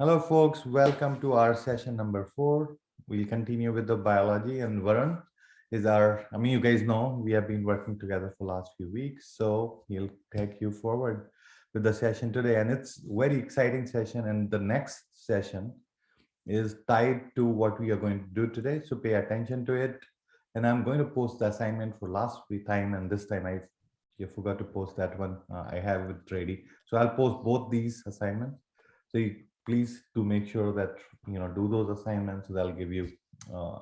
Hello, folks. Welcome to our session number 4. We'll continue with the biology, and Varun is you guys know we have been working together for last few weeks, so he'll take you forward with the session today. And it's very exciting session. And the next session is tied to what we are going to do today. So pay attention to it. And I'm going to post the assignment for last week time, and this time I forgot to post that one. I have it ready. So I'll post both these assignments. So please do make sure that do those assignments. So that'll give you a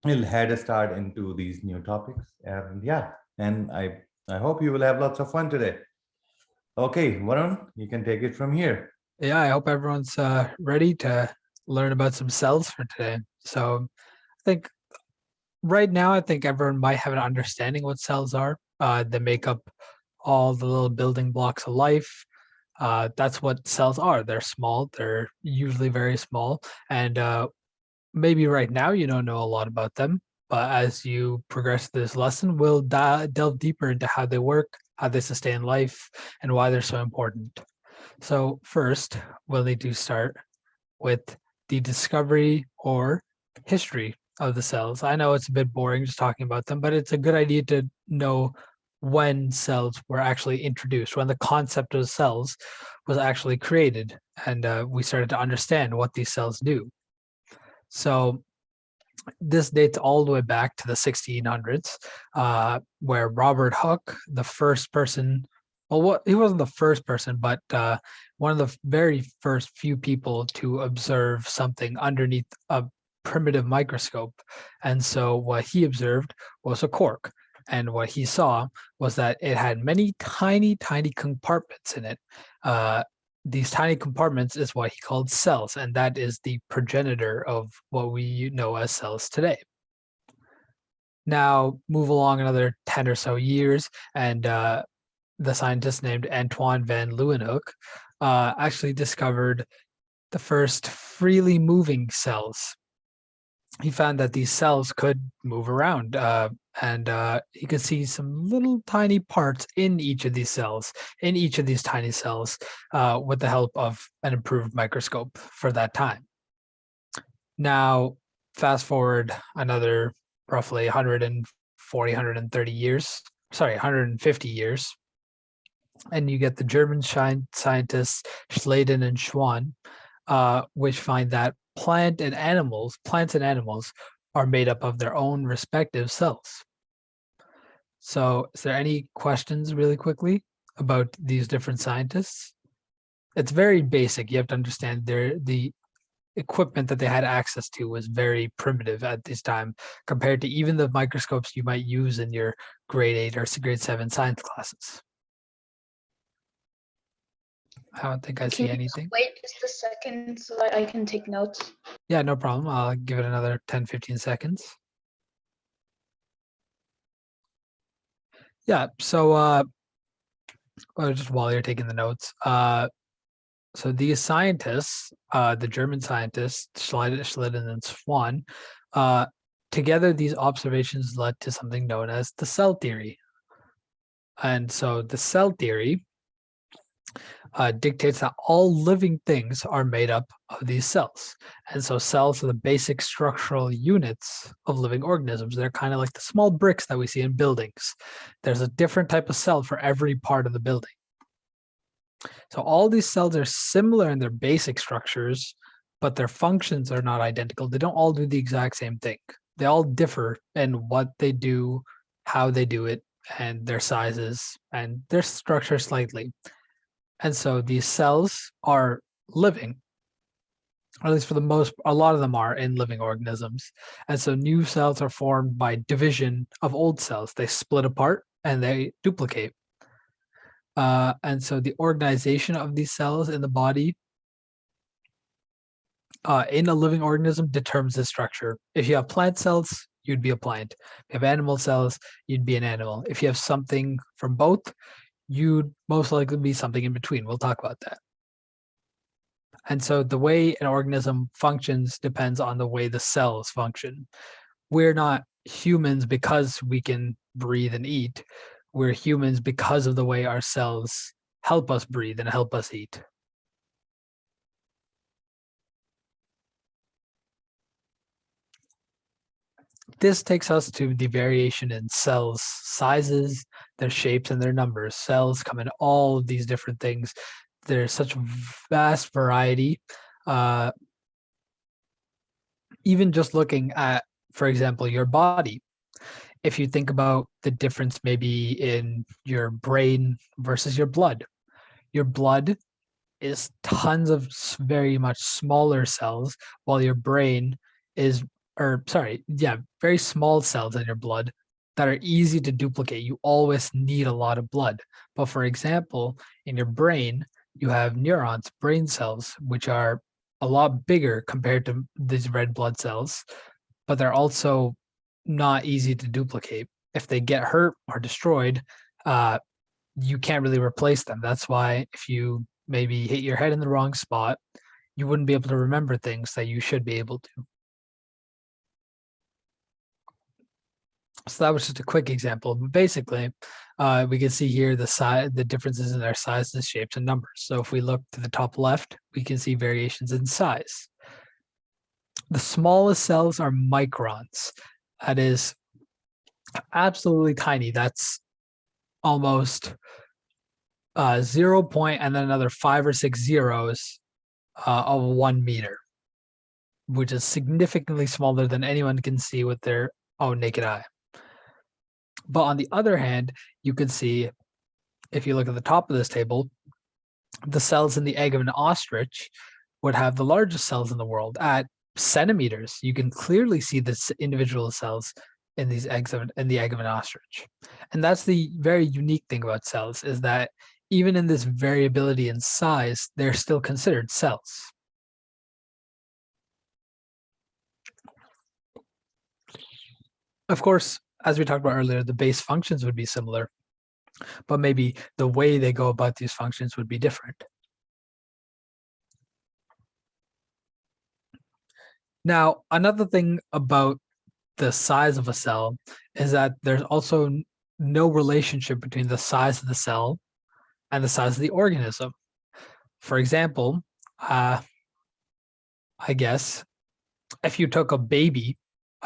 little head start into these new topics. And yeah, and I hope you will have lots of fun today. Okay, Varun, you can take it from here. Yeah, I hope everyone's ready to learn about some cells for today. So I think right now, I think everyone might have an understanding what cells are. They make up all the little building blocks of life. That's what cells are. They're small. They're usually very small. And maybe right now you don't know a lot about them. But as you progress this lesson, we'll delve deeper into how they work, how they sustain life, and why they're so important. So first, we'll need to start with the discovery or history of the cells. I know it's a bit boring just talking about them, but it's a good idea to know when cells were actually introduced, when the concept of cells was actually created, and we started to understand what these cells do. So this dates all the way back to the 1600s, where Robert Hooke, the first person, he wasn't the first person, but one of the very first few people to observe something underneath a primitive microscope. And so what he observed was a cork. And what he saw was that it had many tiny, tiny compartments in it. These tiny compartments is what he called cells, and that is the progenitor of what we know as cells today. Now, move along another 10 or so years, and the scientist named Antoine van Leeuwenhoek actually discovered the first freely moving cells. He found that these cells could move around, and he could see some little tiny parts in each of these cells, in each of these tiny cells, with the help of an improved microscope for that time. Now, fast forward another roughly 140, 130 years, 150 years, and you get the German scientists Schleiden and Schwann, which find that plants and animals are made up of their own respective cells. So is there any questions really quickly about these different scientists? It's very basic. You have to understand the equipment that they had access to was very primitive at this time compared to even the microscopes you might use in your grade 8 or grade 7 science classes. I don't think I see anything. Wait just a second so that I can take notes. Yeah, no problem. I'll give it another 10, 15 seconds. Yeah, so just while you're taking the notes, so these scientists, the German scientists, Schleiden and Schwann, together these observations led to something known as the cell theory. And so the cell theory dictates that all living things are made up of these cells. And so cells are the basic structural units of living organisms. They're kind of like the small bricks that we see in buildings. There's a different type of cell for every part of the building. So all these cells are similar in their basic structures, but their functions are not identical. They don't all do the exact same thing. They all differ in what they do, how they do it, and their sizes and their structure slightly. And so these cells are living, or at least for a lot of them are in living organisms. And so new cells are formed by division of old cells. They split apart and they duplicate. And so the organization of these cells in the body in a living organism determines the structure. If you have plant cells, you'd be a plant. If you have animal cells, you'd be an animal. If you have something from both, you'd most likely be something in between. We'll talk about that. And so the way an organism functions depends on the way the cells function. We're not humans because we can breathe and eat. We're humans because of the way our cells help us breathe and help us eat. this takes us to the variation in cells' sizes, their shapes, and their numbers. Cells come in all of these different things. There's such vast variety. Even just looking at, for example, your body. If you think about the difference maybe in your brain versus your blood is tons of very much smaller cells, while your brain is, very small cells in your blood that are easy to duplicate. You always need a lot of blood. But for example, in your brain, you have neurons, brain cells, which are a lot bigger compared to these red blood cells, but they're also not easy to duplicate. If they get hurt or destroyed, you can't really replace them. That's why if you maybe hit your head in the wrong spot, you wouldn't be able to remember things that you should be able to. So that was just a quick example. But basically, we can see here the differences in their sizes, shapes, and numbers. So if we look to the top left, we can see variations in size. The smallest cells are microns. That is absolutely tiny. That's almost 0 point and then another 5 or 6 zeros of 1 meter, which is significantly smaller than anyone can see with their own naked eye. But on the other hand, you can see, if you look at the top of this table, the cells in the egg of an ostrich would have the largest cells in the world at centimeters. You can clearly see the individual cells in these eggs in the egg of an ostrich. And that's the very unique thing about cells, is that even in this variability in size, they're still considered cells. Of course, as we talked about earlier, the base functions would be similar, but maybe the way they go about these functions would be different. Now, another thing about the size of a cell is that there's also no relationship between the size of the cell and the size of the organism. For example, I guess if you took a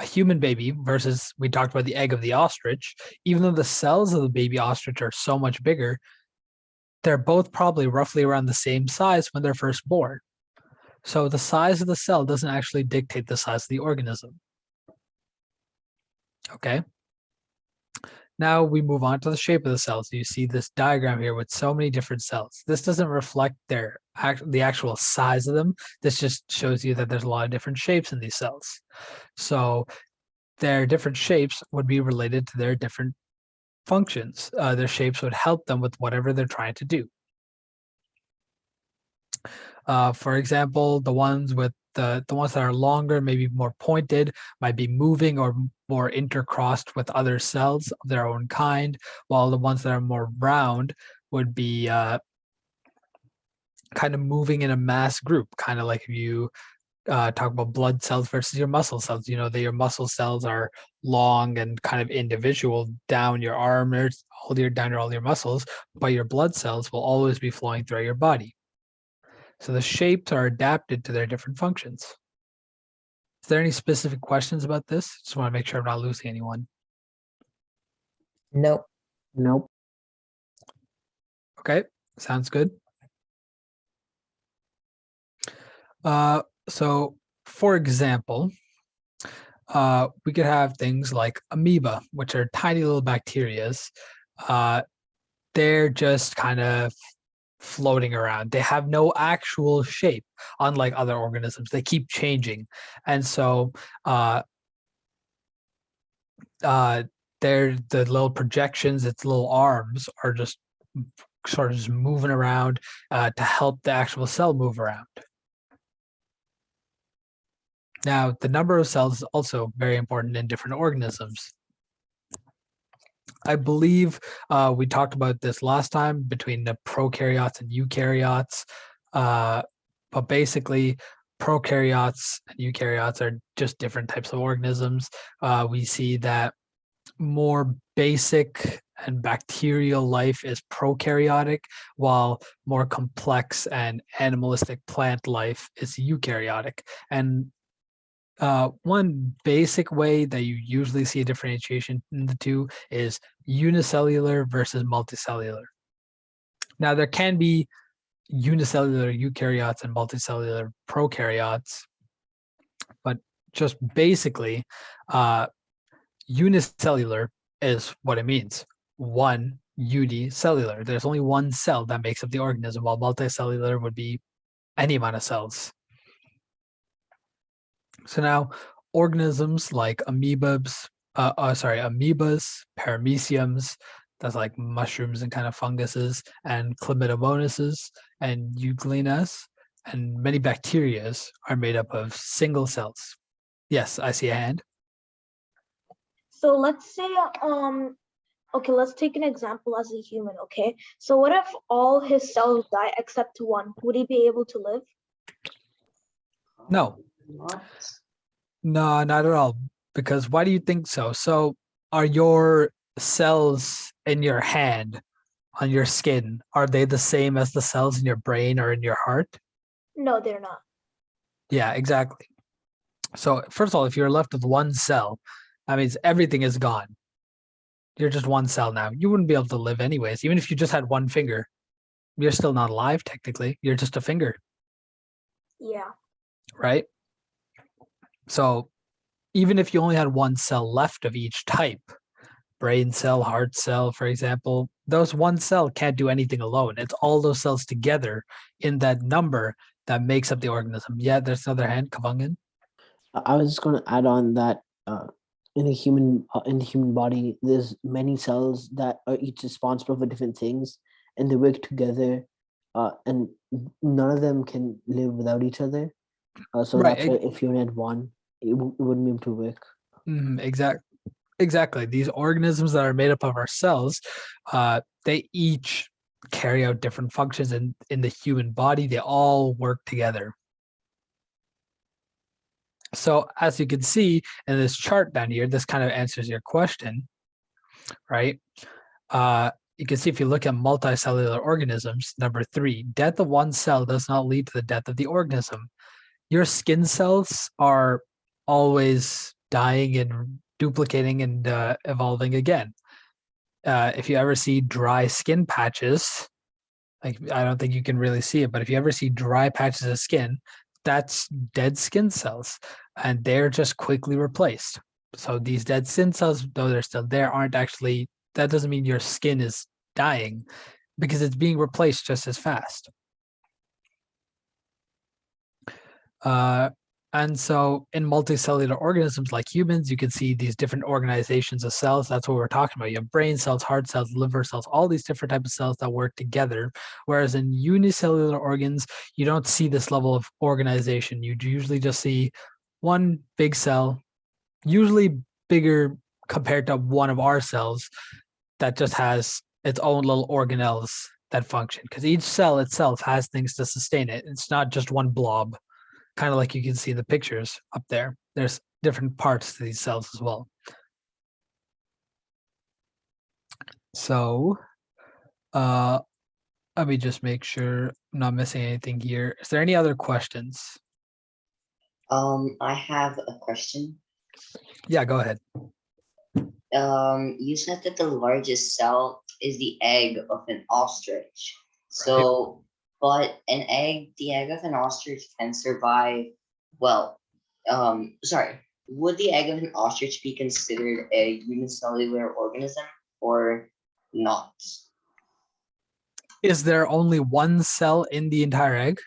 human baby versus, we talked about the egg of the ostrich, even though the cells of the baby ostrich are so much bigger, they're both probably roughly around the same size when they're first born. So the size of the cell doesn't actually dictate the size of the organism. Okay. Now we move on to the shape of the cells. You see this diagram here with so many different cells. This doesn't reflect the actual size of them. This just shows you that there's a lot of different shapes in these cells. So their different shapes would be related to their different functions. Their shapes would help them with whatever they're trying to do. For example, the ones that are longer, maybe more pointed, might be moving or more intercrossed with other cells of their own kind, while the ones that are more round would be kind of moving in a mass group, kind of like if you talk about blood cells versus your muscle cells. You know that your muscle cells are long and kind of individual down your arm or down all your muscles, but your blood cells will always be flowing throughout your body. So the shapes are adapted to their different functions. Is there any specific questions about this? Just want to make sure I'm not losing anyone. Nope. Nope. Okay, sounds good. So for example, we could have things like amoeba, which are tiny little bacterias. They're just kind of floating around. They have no actual shape, unlike other organisms. They keep changing. And so they're the little projections, its little arms are just sort of just moving around to help the actual cell move around. Now, the number of cells is also very important in different organisms. I believe we talked about this last time between the prokaryotes and eukaryotes, but basically prokaryotes and eukaryotes are just different types of organisms. We see that more basic and bacterial life is prokaryotic, while more complex and animalistic plant life is eukaryotic. And One basic way that you usually see a differentiation in the two is unicellular versus multicellular. Now, there can be unicellular eukaryotes and multicellular prokaryotes, but just basically, unicellular is what it means. One unicellular. There's only one cell that makes up the organism, while multicellular would be any amount of cells. So now, organisms like amoebas, parameciums, that's like mushrooms and kind of funguses, and chlamydomonases and euglenas, and many bacterias are made up of single cells. Yes, I see a hand. So let's say, okay, let's take an example as a human, okay? So what if all his cells die except one? Would he be able to live? No. What? No, not at all. Because why do you think so? So are your cells in your hand, on your skin, are they the same as the cells in your brain or in your heart? No, they're not. Yeah, exactly. So first of all, if you're left with one cell, that means everything is gone. You're just one cell now. You wouldn't be able to live anyways. Even if you just had one finger, you're still not alive technically. You're just a finger, Yeah. right? So even if you only had one cell left of each type, brain cell, heart cell, for example, those one cell can't do anything alone. It's all those cells together in that number that makes up the organism. Yeah, there's another hand, Kavangan. I was just going to add on that in the human body, there's many cells that are each responsible for different things, and they work together, and none of them can live without each other. So Right, that's why if you only had one, it wouldn't be able to work. Exactly. These organisms that are made up of our cells, they each carry out different functions in the human body. They all work together. So as you can see in this chart down here, this kind of answers your question, right? You can see if you look at multicellular organisms, number 3, death of one cell does not lead to the death of the organism. Your skin cells are always dying and duplicating and evolving again. If you ever see dry skin patches, like I don't think you can really see it, but if you ever see dry patches of skin, that's dead skin cells, and they're just quickly replaced. So these dead skin cells, though they're still there, aren't actually, that doesn't mean your skin is dying because it's being replaced just as fast. And so in multicellular organisms like humans, you can see these different organizations of cells. That's what we're talking about. You have brain cells, heart cells, liver cells, all these different types of cells that work together. Whereas in unicellular organs, you don't see this level of organization. You usually just see one big cell, usually bigger compared to one of our cells, that just has its own little organelles that function. Because each cell itself has things to sustain it. It's not just one blob. Kind of like you can see in the pictures up there. There's different parts to these cells as well. So let me just make sure I'm not missing anything here. Is there any other questions? I have a question. Yeah, go ahead. You said that the largest cell is the egg of an ostrich. So, but the egg of an ostrich can survive, well, sorry, would the egg of an ostrich be considered a unicellular organism or not? Is there only one cell in the entire egg?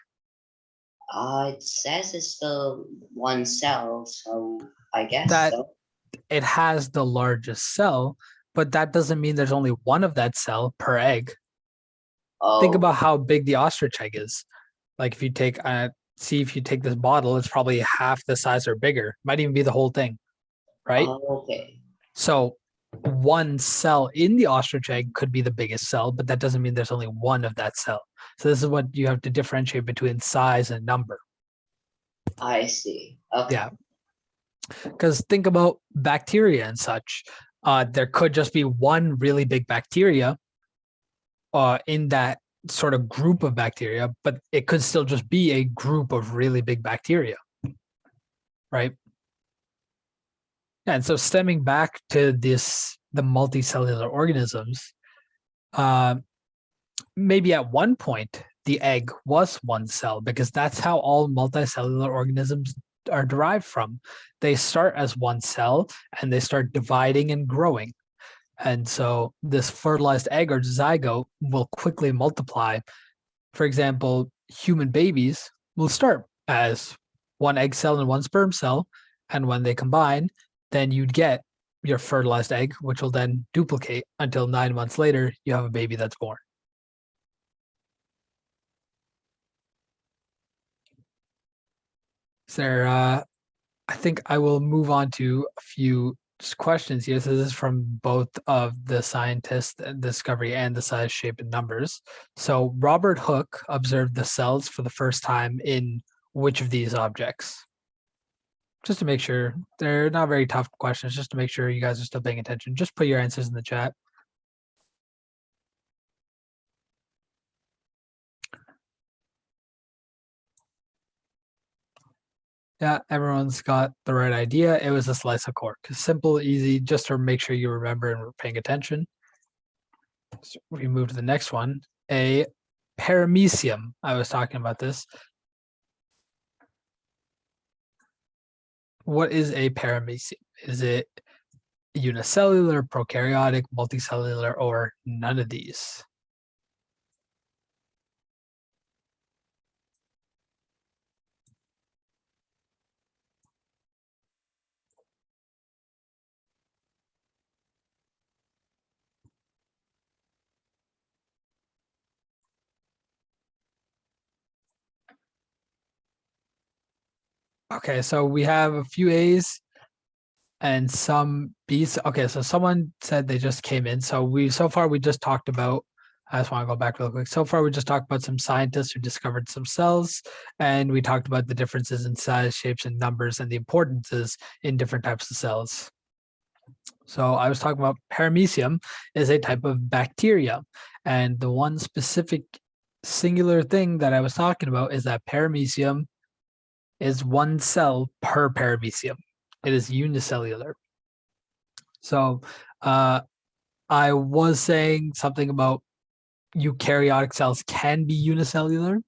It says it's the one cell, so I guess That so. it has the largest cell, but that doesn't mean there's only one of that cell per egg. Think Oh, about how big the ostrich egg is. Like if you take if you take this bottle, it's probably half the size or bigger. Might even be the whole thing, right? okay. So one cell in the ostrich egg could be the biggest cell, but that doesn't mean there's only one of that cell. So this is what you have to differentiate between size and number. I see. Okay. Yeah. Because think about bacteria and such. There could just be one really big bacteria in that sort of group of bacteria, but it could still just be a group of really big bacteria, right? And so stemming back to the multicellular organisms, maybe at one point the egg was one cell, because that's how all multicellular organisms are derived from. They start as one cell and they start dividing and growing. And so this fertilized egg or zygote will quickly multiply. For example, human babies will start as one egg cell and one sperm cell. And when they combine, then you'd get your fertilized egg, which will then duplicate until 9 months later, you have a baby that's born. Is there, I think I will move on to a few questions here. So this is from both of the scientist discovery and the size, shape, and numbers. So Robert Hooke observed the cells for the first time in which of these objects? Just to make sure, they're not very tough questions, just to make sure you guys are still paying attention. Just put your answers in the chat. Yeah, everyone's got the right idea. It was a slice of cork. Simple, easy, just to make sure you remember and we're paying attention. So we move to the next one. A paramecium. I was talking about this. What is a paramecium? Is it unicellular, prokaryotic, multicellular, or none of these? Okay, so we have a few A's and some B's. Okay, so someone said they just came in. So far we just talked about, I just want to go back real quick. So far we just talked about some scientists who discovered some cells, and we talked about the differences in size, shapes, and numbers, and the importances in different types of cells. So I was talking about paramecium is a type of bacteria, and the one specific singular thing that I was talking about is that paramecium is one cell per paramecium. It is unicellular. So I was saying something about eukaryotic cells can be unicellular,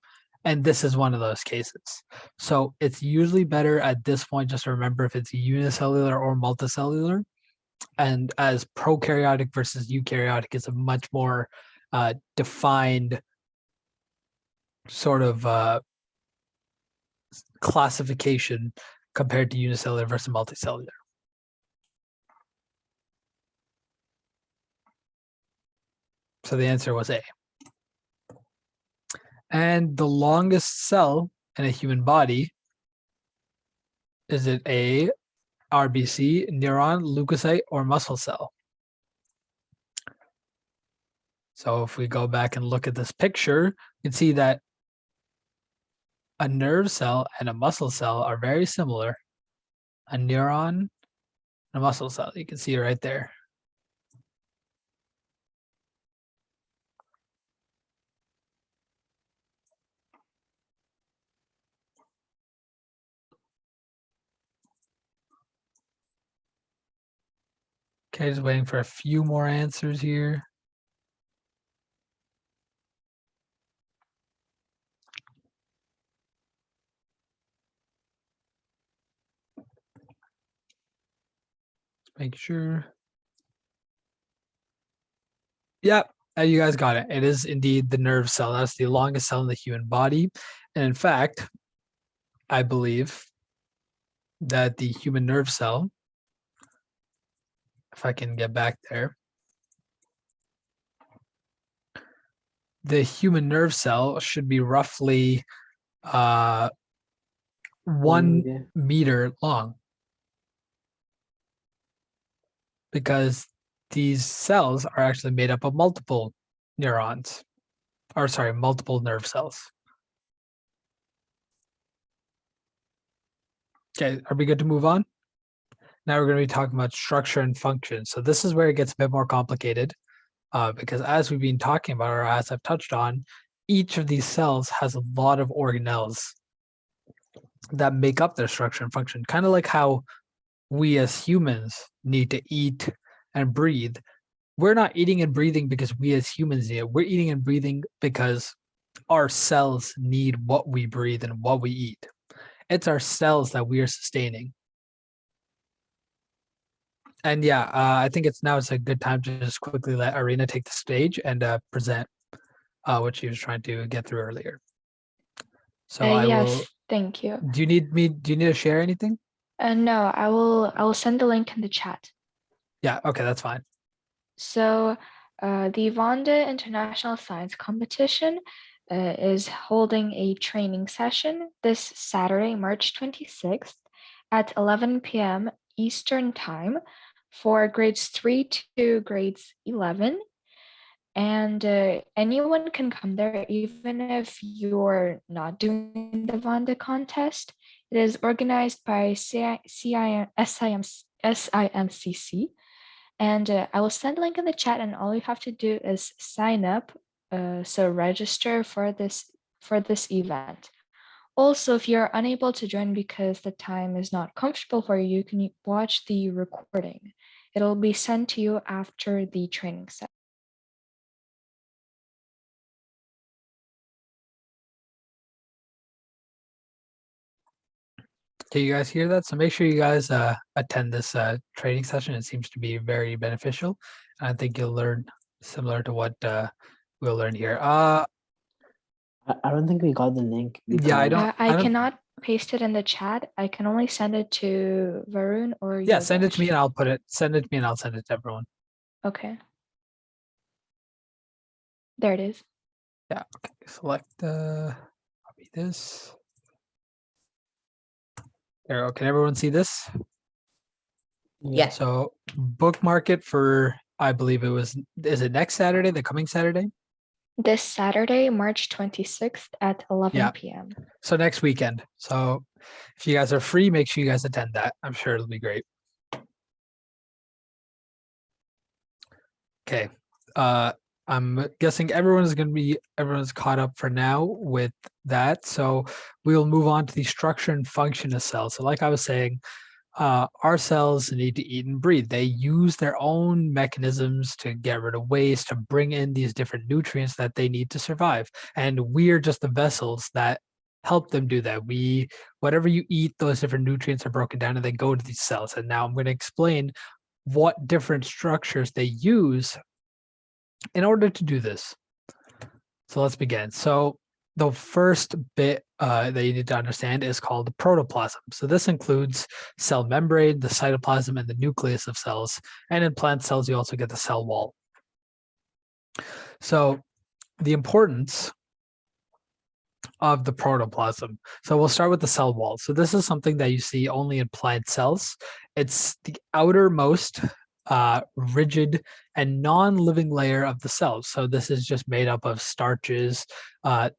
and this is one of those cases. So it's usually better at this point just to remember if it's unicellular or multicellular. And as prokaryotic versus eukaryotic is a much more defined sort of classification compared to unicellular versus multicellular. So the answer was A. And the longest cell in a human body, is it A, RBC, neuron, leukocyte, or muscle cell? So if we go back and look at this picture, you can see that a nerve cell and a muscle cell are very similar. A neuron and a muscle cell, you can see it right there. Okay, just waiting for a few more answers here. Make sure. Yep, you guys got it. It is indeed the nerve cell. That's the longest cell in the human body. And in fact, I believe that the human nerve cell, if I can get back there, the human nerve cell should be roughly 1 meter long, because these cells are actually made up of multiple neurons, or sorry, multiple nerve cells. Okay, are we good to move on? Now we're going to be talking about structure and function. So this is where it gets a bit more complicated, because as we've been talking about, or as I've touched on, each of these cells has a lot of organelles that make up their structure and function, kind of like how we as humans need to eat and breathe, we're not eating and breathing because we as humans need it. We're eating and breathing because our cells need what we breathe and what we eat. It's our cells that we are sustaining. And yeah, I think it's a good time to just quickly let Arena take the stage and present what she was trying to get through earlier. So I yes, will. thank you. Do you need to share anything? No, I will send the link in the chat. Yeah. Okay, that's fine. So the Vanda International Science Competition is holding a training session this Saturday, March 26th at 11 p.m. Eastern Time for grades 3 to grades 11. And anyone can come there, even if you're not doing the Vanda contest. It is organized by SIMCC. And I will send a link in the chat, and all you have to do is sign up. So register for this event. Also, if you're unable to join because the time is not comfortable for you, you can watch the recording. It'll be sent to you after the training session. Do you guys hear that? So make sure you guys attend this training session. It seems to be very beneficial. I think you'll learn similar to what we'll learn here. I don't think we got the link. Yeah, I don't. I cannot paste it in the chat. I can only send it to Varun or Yeah, send it to me Yogesh. and I'll put it. Send it to me and I'll send it to everyone. Okay. There it is. Yeah. Okay. Select copy this. There. Can everyone see this? Yeah. So bookmark it for. I believe it was. Is it next Saturday? The coming Saturday? This Saturday, March 26th at 11 p.m. So next weekend. So if you guys are free, make sure you guys attend that. I'm sure it'll be great. Okay. I'm guessing everyone's caught up for now with that. So we'll move on to the structure and function of cells. So like I was saying, our cells need to eat and breathe. They use their own mechanisms to get rid of waste, to bring in these different nutrients that they need to survive. And we're just the vessels that help them do that. Whatever you eat, those different nutrients are broken down and they go to these cells. And now I'm going to explain what different structures they use in order to do this. So let's begin. So the first bit that you need to understand is called the protoplasm. So this includes cell membrane, the cytoplasm, and the nucleus of cells. And in plant cells, you also get the cell wall. So the importance of the protoplasm. So we'll start with the cell wall. So this is something that you see only in plant cells. It's the outermost rigid and non-living layer of the cells. So this is just made up of starches.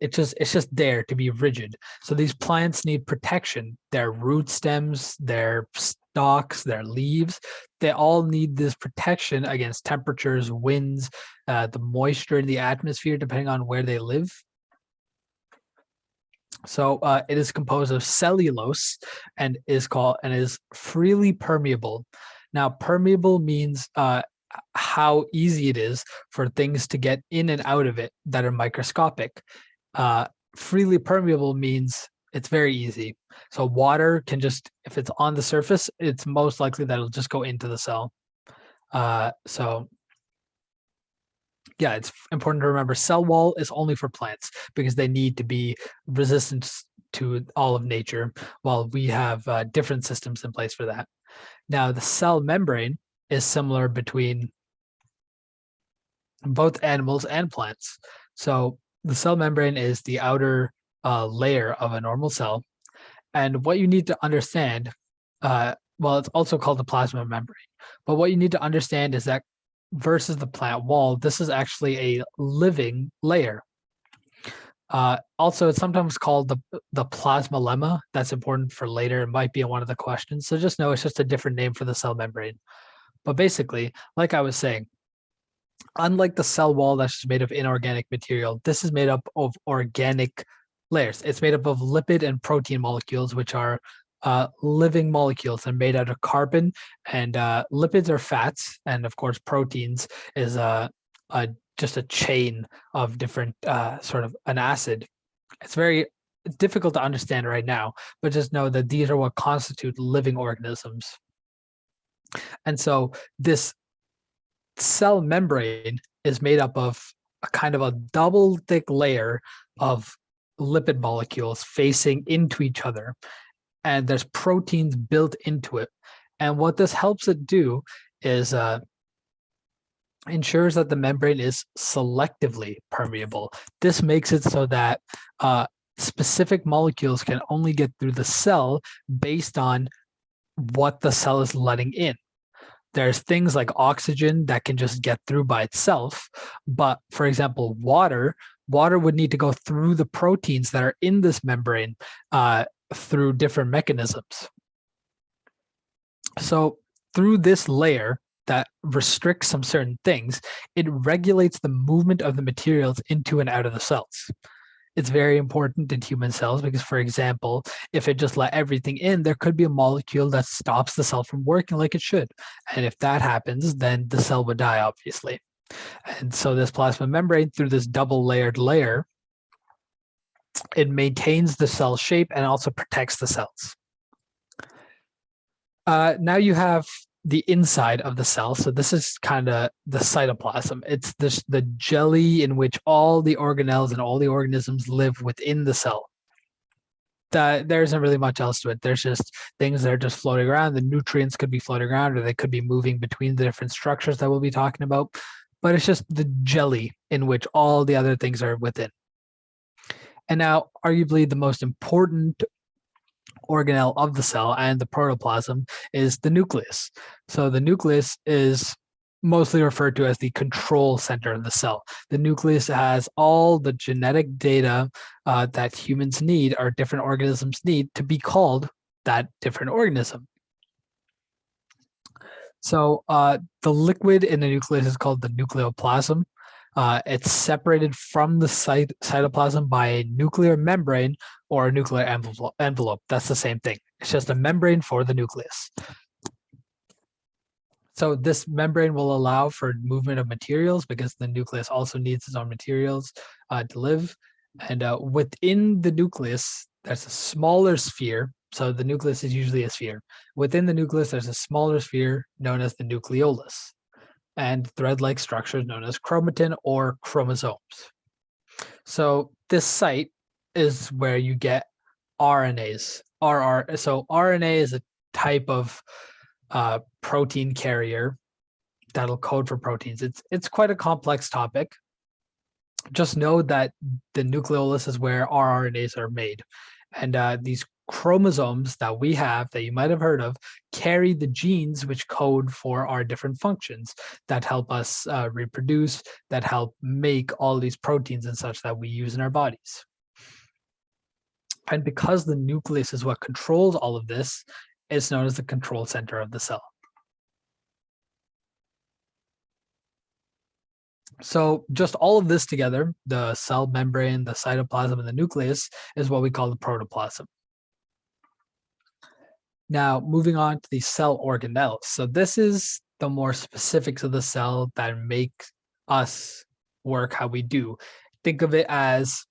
It's just there to be rigid. So these plants need protection. Their root stems, their stalks, their leaves, they all need this protection against temperatures, winds, the moisture in the atmosphere, depending on where they live. So it is composed of cellulose and is freely permeable. Now, permeable means how easy it is for things to get in and out of it that are microscopic. Freely permeable means it's very easy. So water can just, if it's on the surface, it's most likely that it'll just go into the cell. So yeah, it's important to remember cell wall is only for plants because they need to be resistant to all of nature, while we have different systems in place for that. Now, the cell membrane is similar between both animals and plants. So the cell membrane is the outer layer of a normal cell. And what you need to understand, well, it's also called the plasma membrane. But what you need to understand is that versus the plant wall, this is actually a living layer. Also, it's sometimes called the plasma lemma. That's important for later. It might be in one of the questions. So just know it's just a different name for the cell membrane. But basically, like I was saying, unlike the cell wall that's just made of inorganic material, this is made up of organic layers. It's made up of lipid and protein molecules, which are living molecules and made out of carbon, and lipids are fats, and of course proteins is just a chain of different sort of an acid. It's very difficult to understand right now, but just know that these are what constitute living organisms. And so this cell membrane is made up of a kind of a double thick layer of lipid molecules facing into each other, and there's proteins built into it. And what this helps it do is ensures that the membrane is selectively permeable. This makes it so that specific molecules can only get through the cell based on what the cell is letting in. There's things like oxygen that can just get through by itself. But for example, water would need to go through the proteins that are in this membrane through different mechanisms. So through this layer that restricts some certain things, it regulates the movement of the materials into and out of the cells. It's very important in human cells because, for example, if it just let everything in, there could be a molecule that stops the cell from working like it should. And if that happens, then the cell would die, obviously. And so this plasma membrane, through this double layered layer, it maintains the cell shape and also protects the cells. Now you have the inside of the cell. So this is kind of the cytoplasm. It's the jelly in which all the organelles and all the organisms live within the cell. There isn't really much else to it. There's just things that are just floating around. The nutrients could be floating around, or they could be moving between the different structures that we'll be talking about. But it's just the jelly in which all the other things are within. And now, arguably the most important organelle of the cell and the protoplasm is the nucleus. So the nucleus is mostly referred to as the control center of the cell. The nucleus has all the genetic data that humans need, or different organisms need, to be called that different organism. So the liquid in the nucleus is called the nucleoplasm. It's separated from the cytoplasm by a nuclear membrane or a nuclear envelope. That's the same thing. It's just a membrane for the nucleus. So this membrane will allow for movement of materials because the nucleus also needs its own materials to live. And within the nucleus, there's a smaller sphere. So the nucleus is usually a sphere. Within the nucleus, there's a smaller sphere known as the nucleolus, and thread-like structures known as chromatin or chromosomes. So this site is where you get RNAs. So RNA is a type of protein carrier that'll code for proteins. It's quite a complex topic. Just know that the nucleolus is where rRNAs are made, and these chromosomes that we have, that you might have heard of, carry the genes which code for our different functions that help us reproduce, that help make all these proteins and such that we use in our bodies. And because the nucleus is what controls all of this, it's known as the control center of the cell. So just all of this together, the cell membrane, the cytoplasm, and the nucleus, is what we call the protoplasm. Now, moving on to the cell organelles. So this is the more specifics of the cell that make us work how we do. Think of it as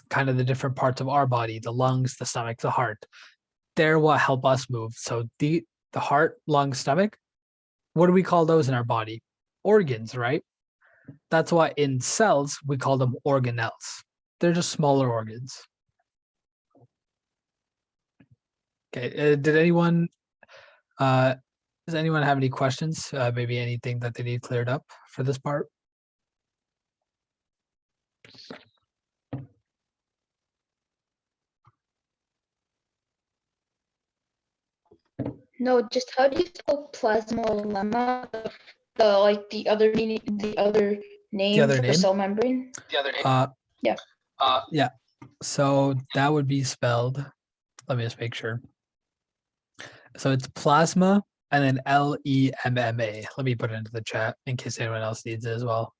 kind of the different parts of our body, the lungs, the stomach, the heart. They're what help us move. So the heart, lung, stomach, what do we call those in our body? Organs, right? That's why in cells, we call them organelles. They're just smaller organs. Okay, does anyone have any questions? Maybe anything that they need cleared up for this part? No, just how do you spell plasmalemma? The other name for name? cell membrane. Yeah. Yeah. So that would be spelled. Let me just make sure. So it's plasma and then LEMMA. Let me put it into the chat in case anyone else needs it as well.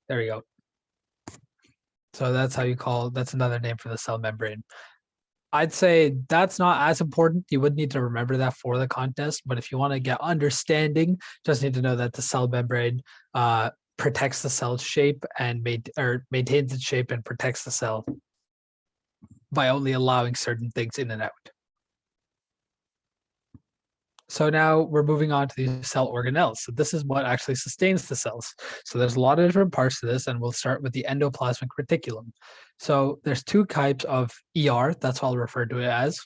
There we go. So that's that's another name for the cell membrane. I'd say that's not as important. You would need to remember that for the contest, but if you want to get understanding, just need to know that the cell membrane protects the cell shape and maintains its shape and protects the cell by only allowing certain things in and out. So now we're moving on to the cell organelles. So this is what actually sustains the cells. So there's a lot of different parts to this, and we'll start with the endoplasmic reticulum. So there's two types of ER, that's what I'll refer to it as.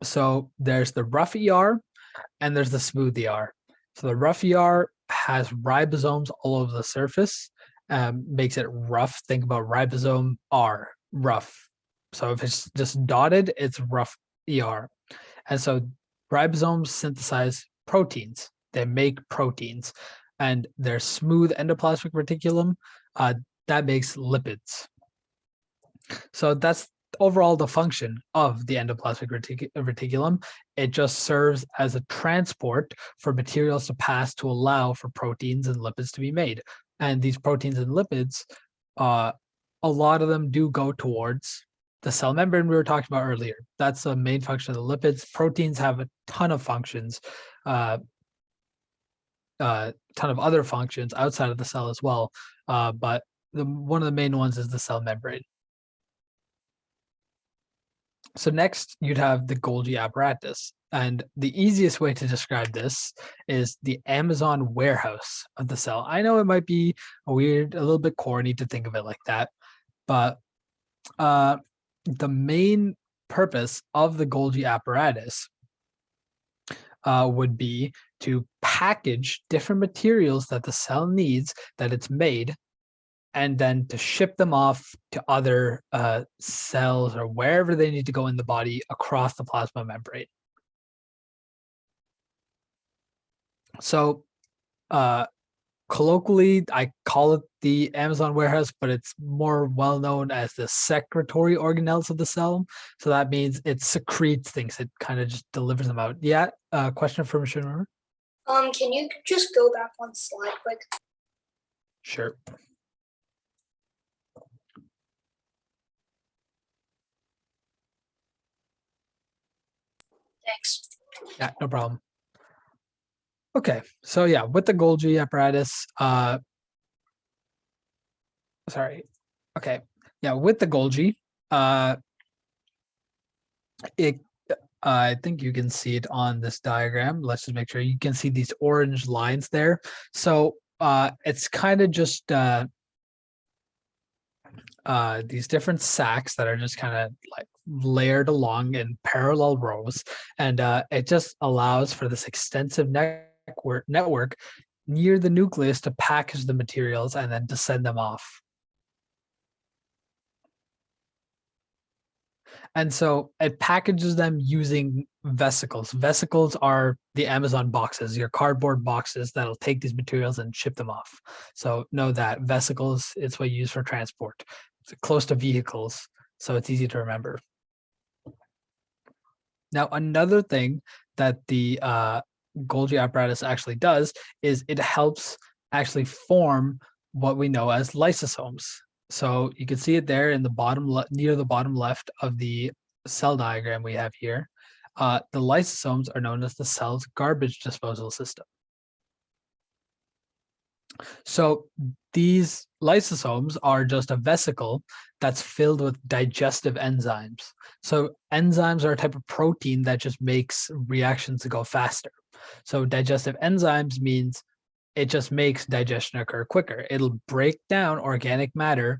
So there's the rough ER and there's the smooth ER. So the rough ER has ribosomes all over the surface, makes it rough. Think about ribosome R, rough. So if it's just dotted, it's rough ER. And so ribosomes synthesize proteins. They make proteins. And their smooth endoplasmic reticulum, that makes lipids. So that's overall the function of the endoplasmic reticulum. It just serves as a transport for materials to pass to allow for proteins and lipids to be made. And these proteins and lipids, a lot of them do go towards the cell membrane we were talking about earlier. That's the main function of the lipids. Proteins have a ton of functions, ton of other functions outside of the cell as well. But one of the main ones is the cell membrane. So next you'd have the Golgi apparatus. And the easiest way to describe this is the Amazon warehouse of the cell. I know it might be a little bit corny to think of it like that, but the main purpose of the Golgi apparatus would be to package different materials that the cell needs, that it's made, and then to ship them off to other cells or wherever they need to go in the body across the plasma membrane. So colloquially, I call it the Amazon warehouse, but it's more well known as the secretory organelles of the cell. So that means it secretes things. It kind of just delivers them out. Yeah, question from Shinra? Can you just go back one slide quick? Sure. Thanks. Yeah, no problem. Okay, so yeah, with the Golgi apparatus, sorry. Okay, yeah, with the Golgi, I think you can see it on this diagram. Let's just make sure you can see these orange lines there. So it's kind of just these different sacs that are just kind of like layered along in parallel rows, and it just allows for this extensive network near the nucleus to package the materials and then to send them off. And so it packages them using vesicles. Vesicles are the Amazon boxes, your cardboard boxes that'll take these materials and ship them off. So know that vesicles is what you use for transport. It's close to vehicles, so it's easy to remember. Now, another thing that the Golgi apparatus actually does is it helps actually form what we know as lysosomes. So you can see it there in the bottom near the bottom left of the cell diagram we have here. The lysosomes are known as the cell's garbage disposal system. So these lysosomes are just a vesicle that's filled with digestive enzymes. So enzymes are a type of protein that just makes reactions to go faster. So digestive enzymes means it just makes digestion occur quicker. It'll break down organic matter,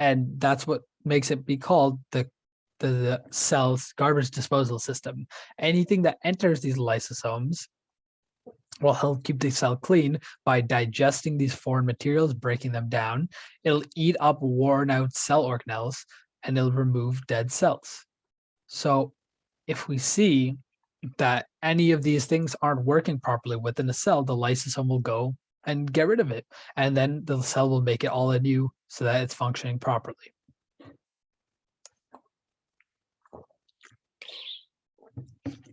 and that's what makes it be called the cell's garbage disposal system. Anything that enters these lysosomes will help keep the cell clean by digesting these foreign materials, breaking them down. It'll eat up worn out cell organelles, and it'll remove dead cells. So if we see that any of these things aren't working properly within a cell, the lysosome will go and get rid of it. And then the cell will make it all anew so that it's functioning properly.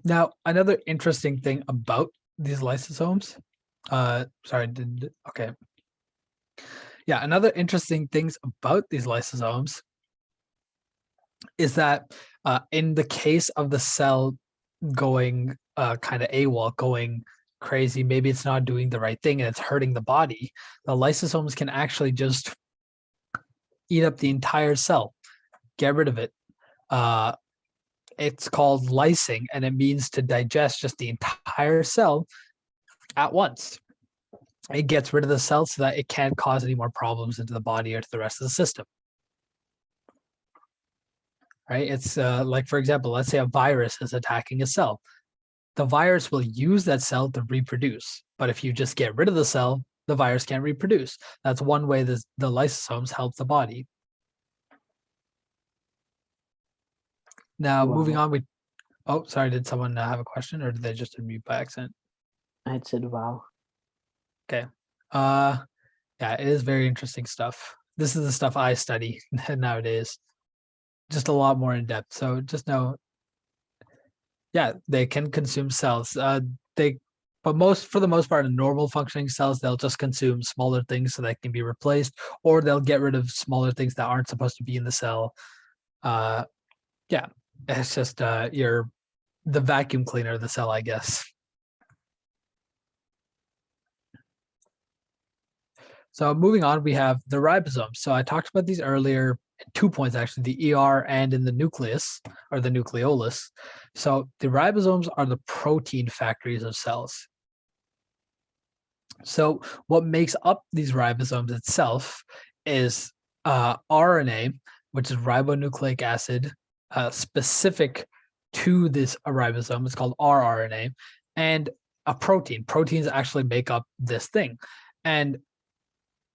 Now, another interesting thing about these lysosomes, okay. Yeah, another interesting things about these lysosomes is that in the case of the cell going kind of AWOL, going crazy, maybe it's not doing the right thing and it's hurting the body, the lysosomes can actually just eat up the entire cell, get rid of it. It's called lysing, and it means to digest just the entire cell at once. It gets rid of the cell so that it can't cause any more problems into the body or to the rest of the system. Right? It's like, for example, let's say a virus is attacking a cell. The virus will use that cell to reproduce. But if you just get rid of the cell, the virus can't reproduce. That's one way the lysosomes help the body. Now, moving Wow. on, oh, sorry, did someone have a question, or did they just unmute by accident? I had said wow. Okay. Yeah, it is very interesting stuff. This is the stuff I study nowadays. Just a lot more in depth. So just know, yeah, they can consume cells. But for the most part, in normal functioning cells, they'll just consume smaller things so that can be replaced, or they'll get rid of smaller things that aren't supposed to be in the cell. Yeah, it's just the vacuum cleaner of the cell, I guess. So moving on, we have the ribosomes. So I talked about these earlier, 2 points actually, the ER and in the nucleus or the nucleolus. So the ribosomes are the protein factories of cells. So what makes up these ribosomes itself is RNA, which is ribonucleic acid, specific to this ribosome. It's called rRNA, and a protein. Proteins actually make up this thing. And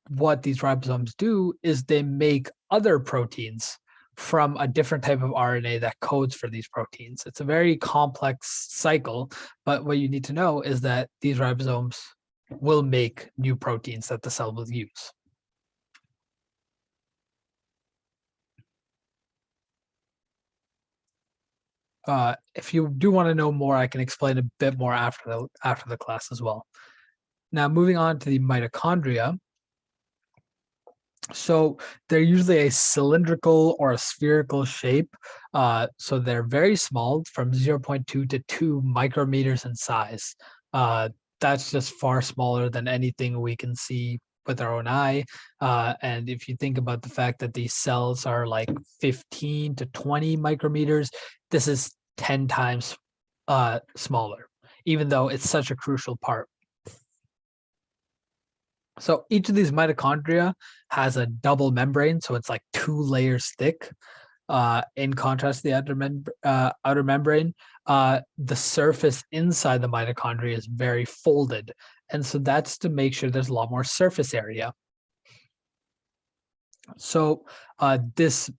what these ribosomes do is they make other proteins from a different type of RNA that codes for these proteins. It's a very complex cycle, but what you need to know is that these ribosomes will make new proteins that the cell will use. If you do want to know more, I can explain a bit more after the class as well. Now, moving on to the mitochondria. So they're usually a cylindrical or a spherical shape. So they're very small, from 0.2 to 2 micrometers in size. That's just far smaller than anything we can see with our own eye. And if you think about the fact that these cells are like 15 to 20 micrometers, this is 10 times smaller, even though it's such a crucial part. So each of these mitochondria has a double membrane, so it's like 2 layers thick. In contrast to the outer membrane, the surface inside the mitochondria is very folded. And so that's to make sure there's a lot more surface area. So this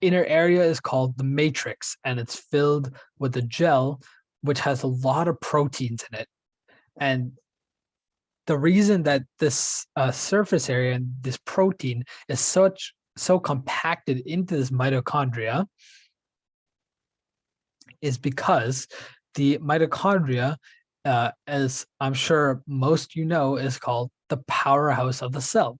inner area is called the matrix, and it's filled with a gel, which has a lot of proteins in it. And the reason that this surface area and this protein is so compacted into this mitochondria is because the mitochondria, as I'm sure most is called the powerhouse of the cell.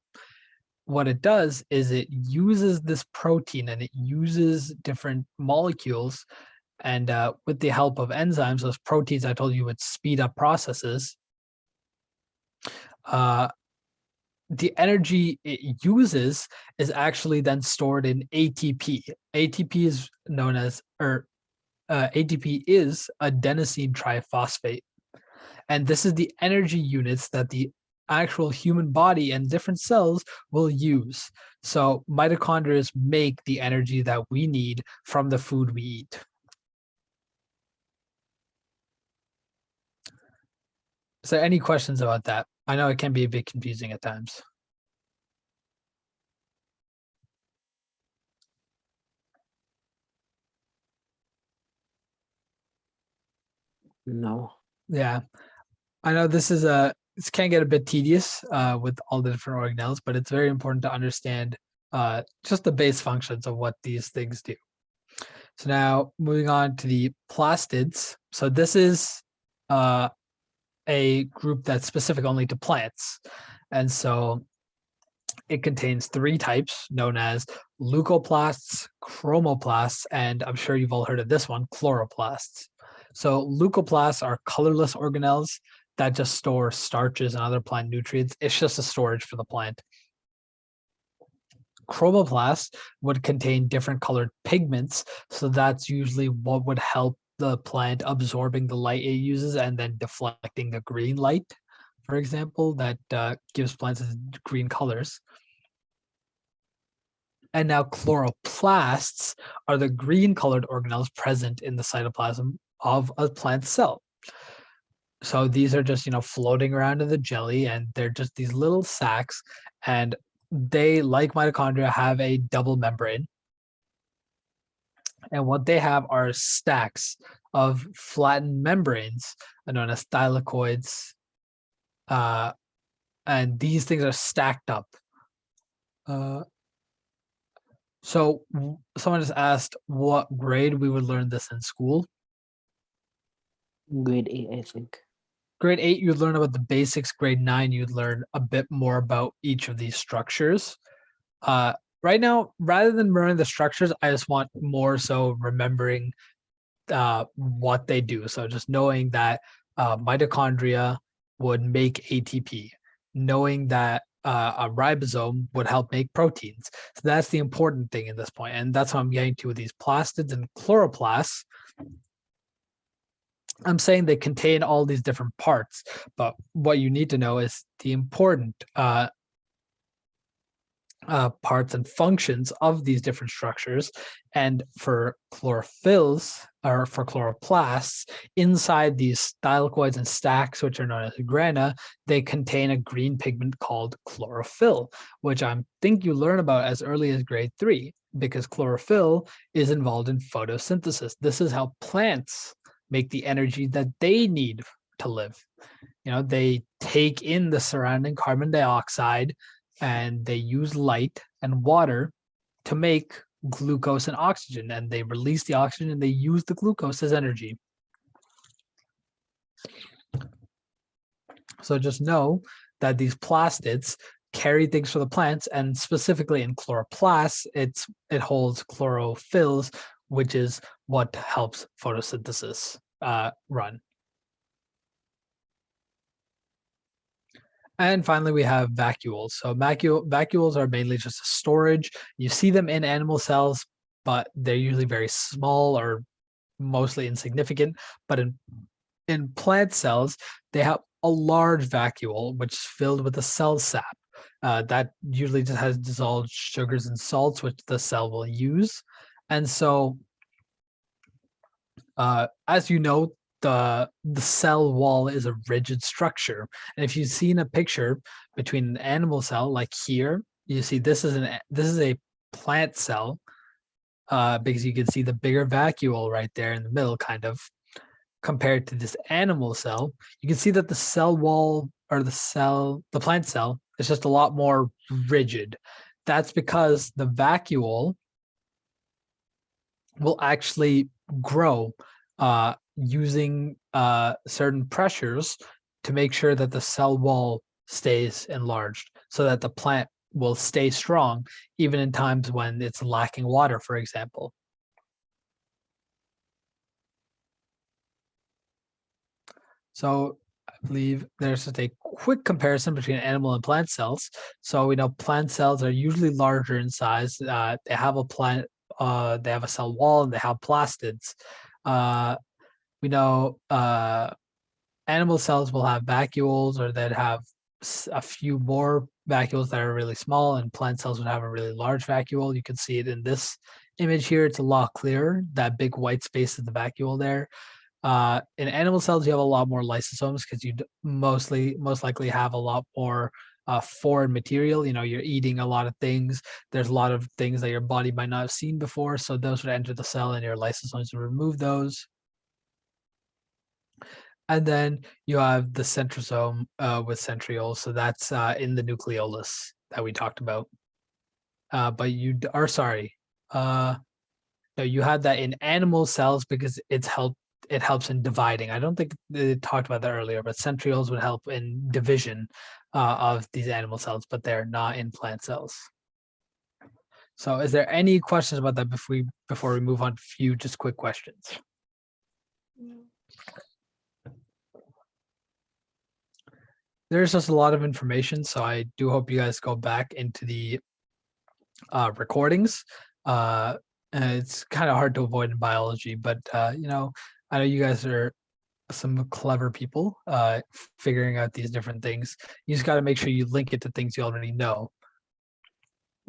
What it does is it uses this protein and it uses different molecules, and with the help of enzymes, those proteins I told you would speed up processes. The energy it uses is actually then stored in ATP. ATP is known as, ATP is adenosine triphosphate. And this is the energy units that the actual human body and different cells will use. So mitochondria make the energy that we need from the food we eat. Is there any questions about that? I know it can be a bit confusing at times. No. Yeah, I know this can get a bit tedious with all the different organelles, but it's very important to understand just the base functions of what these things do. So now moving on to the plastids. So this is a group that's specific only to plants. And so it contains 3 types known as leucoplasts, chromoplasts, and I'm sure you've all heard of this one, chloroplasts. So leucoplasts are colorless organelles that just store starches and other plant nutrients. It's just a storage for the plant. Chromoplasts would contain different colored pigments, so that's usually what would help the plant absorbing the light it uses and then deflecting the green light, for example, that gives plants green colors. And now chloroplasts are the green colored organelles present in the cytoplasm of a plant cell. So these are just, floating around in the jelly, and they're just these little sacs, and they, like mitochondria, have a double membrane. And what they have are stacks of flattened membranes known as thylakoids. And these things are stacked up. So someone just asked what grade we would learn this in school. Grade 8, I think. Grade 8, you'd learn about the basics. Grade 9, you'd learn a bit more about each of these structures. Right now, rather than learning the structures, I just want more so remembering what they do. So just knowing that mitochondria would make ATP, knowing that a ribosome would help make proteins. So that's the important thing in this point. And that's what I'm getting to with these plastids and chloroplasts. I'm saying they contain all these different parts, but what you need to know is the important parts and functions of these different structures. And for chlorophylls, or for chloroplasts, inside these thylakoids and stacks, which are known as grana, they contain a green pigment called chlorophyll, which I think you learn about as early as grade 3, because chlorophyll is involved in photosynthesis. This is how plants make the energy that they need to live. They take in the surrounding carbon dioxide, and they use light and water to make glucose and oxygen, and they release the oxygen and they use the glucose as energy. So just know that these plastids carry things for the plants, and specifically in chloroplasts, it holds chlorophylls, which is what helps photosynthesis run. And finally, we have vacuoles. So vacuoles are mainly just a storage. You see them in animal cells, but they're usually very small or mostly insignificant. But in plant cells, they have a large vacuole, which is filled with a cell sap. That usually just has dissolved sugars and salts, which the cell will use. And so, as you know, the cell wall is a rigid structure, and if you've seen a picture between an animal cell, like here, you see this is a plant cell, because you can see the bigger vacuole right there in the middle, kind of, compared to this animal cell. You can see that the cell wall, or the plant cell, is just a lot more rigid. That's because the vacuole will actually grow using certain pressures to make sure that the cell wall stays enlarged, so that the plant will stay strong even in times when it's lacking water, for example. So I believe there's just a quick comparison between animal and plant cells. So we know plant cells are usually larger in size. They have a cell wall, and they have plastids. We know animal cells will have vacuoles, or that have a few more vacuoles that are really small, and plant cells would have a really large vacuole. You can see it in this image here. It's a lot clearer. That big white space is the vacuole there. In animal cells, you have a lot more lysosomes, because you most likely have a lot more foreign material. You're eating a lot of things. There's a lot of things that your body might not have seen before, so those would enter the cell, and your lysosomes would remove those. And then you have the centrosome with centrioles, so that's in the nucleolus that we talked about. But you are sorry. No, you had that in animal cells because it's it helps in dividing. I don't think they talked about that earlier, but centrioles would help in division of these animal cells, but they're not in plant cells. So is there any questions about that before we move on to a few just quick questions? There's just a lot of information, so I do hope you guys go back into the recordings. And it's kind of hard to avoid in biology, but you know, I know you guys are some clever people figuring out these different things. You just got to make sure you link it to things you already know.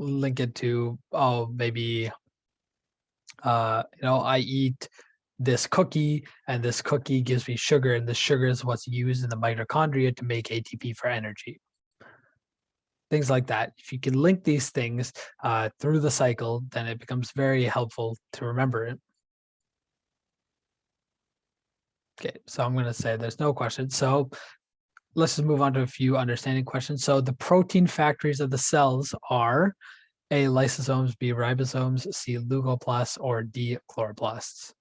Link it to, oh, maybe you know, I eat this cookie and this cookie gives me sugar, and the sugar is what's used in the mitochondria to make ATP for energy. Things like that. If you can link these things through the cycle, then it becomes very helpful to remember it. Okay, so I'm going to say there's no questions. So let's just move on to a few understanding questions. So the protein factories of the cells are A, lysosomes, B, ribosomes, C, leucoplasts, or D, chloroplasts.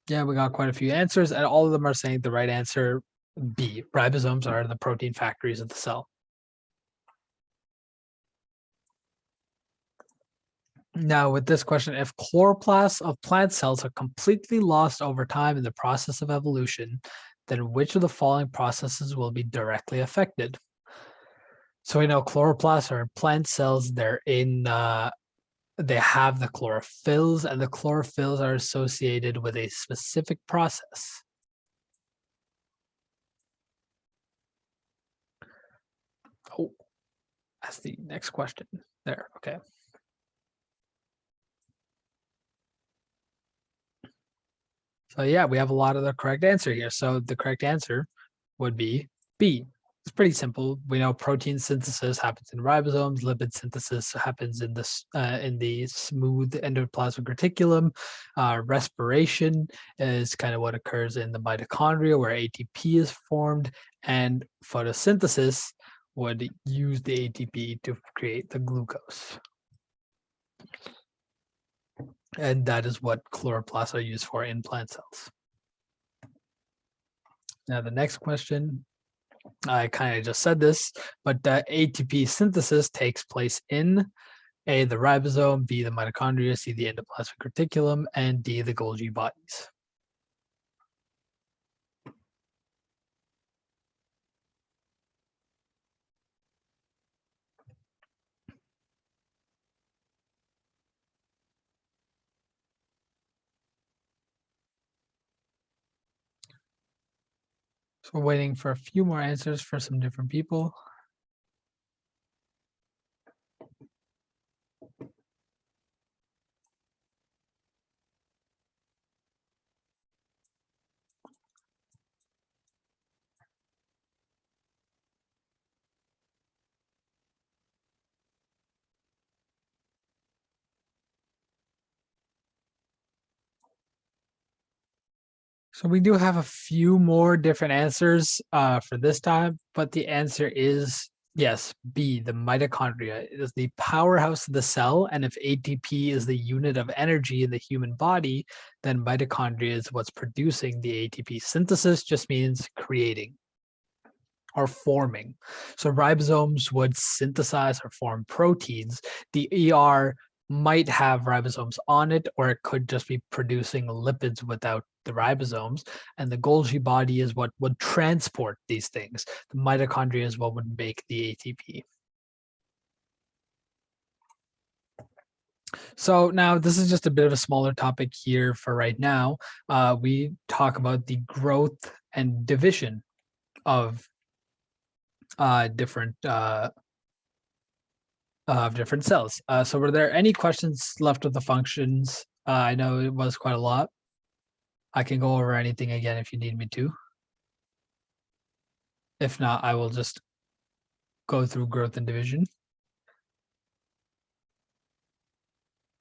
Yeah, we got quite a few answers, and all of them are saying the right answer, B. Ribosomes are the protein factories of the cell. Now, with this question, if chloroplasts of plant cells are completely lost over time in the process of evolution, then which of the following processes will be directly affected? So we know chloroplasts are in plant cells. They're in they have the chlorophylls, and the chlorophylls are associated with a specific process. Oh, that's the next question. There, okay. So yeah, we have a lot of the correct answer here. So the correct answer would be B. It's pretty simple. We know protein synthesis happens in ribosomes. Lipid synthesis happens in the smooth endoplasmic reticulum. Respiration is kind of what occurs in the mitochondria, where ATP is formed, and photosynthesis would use the ATP to create the glucose. And that is what chloroplasts are used for in plant cells. Now the next question, I kind of just said this, but ATP synthesis takes place in A, the ribosome, B, the mitochondria, C, the endoplasmic reticulum, and D, the Golgi bodies. So we're waiting for a few more answers for some different people. So we do have a few more different answers for this time, but the answer is yes, B, the mitochondria. It is the powerhouse of the cell, and if ATP is the unit of energy in the human body, then mitochondria is what's producing the ATP. Synthesis just means creating or forming. So ribosomes would synthesize or form proteins. The ER might have ribosomes on it, or it could just be producing lipids without the ribosomes. And the Golgi body is what would transport these things. The mitochondria is what would make the ATP. So now this is just a bit of a smaller topic here for right now. We talk about the growth and division of different cells. So were there any questions left with the functions? I know it was quite a lot. I can go over anything again if you need me to. If not, I will just go through growth and division.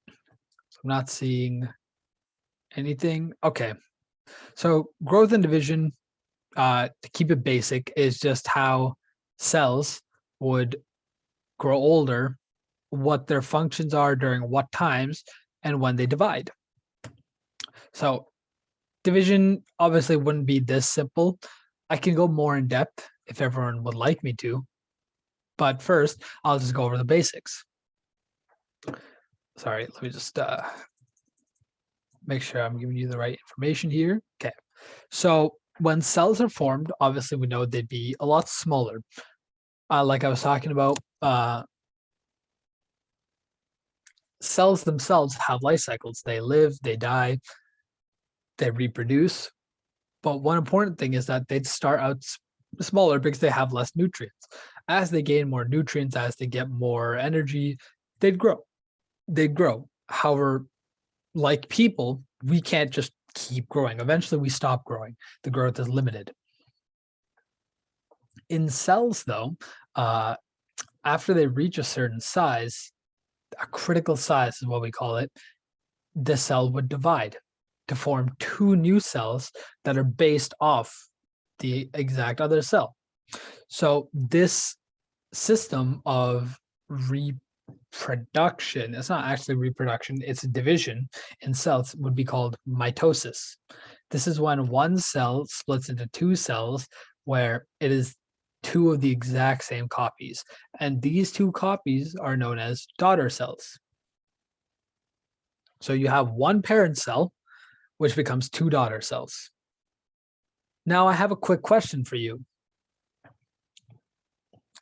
So I'm not seeing anything. Okay. So growth and division, to keep it basic, is just how cells would grow older, what their functions are during what times, and when they divide. So division obviously wouldn't be this simple. I can go more in depth if everyone would like me to, but first I'll just go over the basics. Sorry, let me just make sure I'm giving you the right information here. Okay, so when cells are formed, obviously we know they'd be a lot smaller. Like I was talking about, cells themselves have life cycles. They live, they die, they reproduce. But one important thing is that they'd start out smaller because they have less nutrients. As they gain more nutrients, as they get more energy, they'd grow. They'd grow. However, like people, we can't just keep growing. Eventually, we stop growing. The growth is limited. In cells, though, after they reach a certain size, a critical size is what we call it, the cell would divide to form two new cells that are based off the exact other cell. So this system of reproduction, it's not actually reproduction, it's division in cells, would be called mitosis. This is when one cell splits into two cells where it is two of the exact same copies. And these two copies are known as daughter cells. So you have one parent cell, which becomes two daughter cells. Now I have a quick question for you.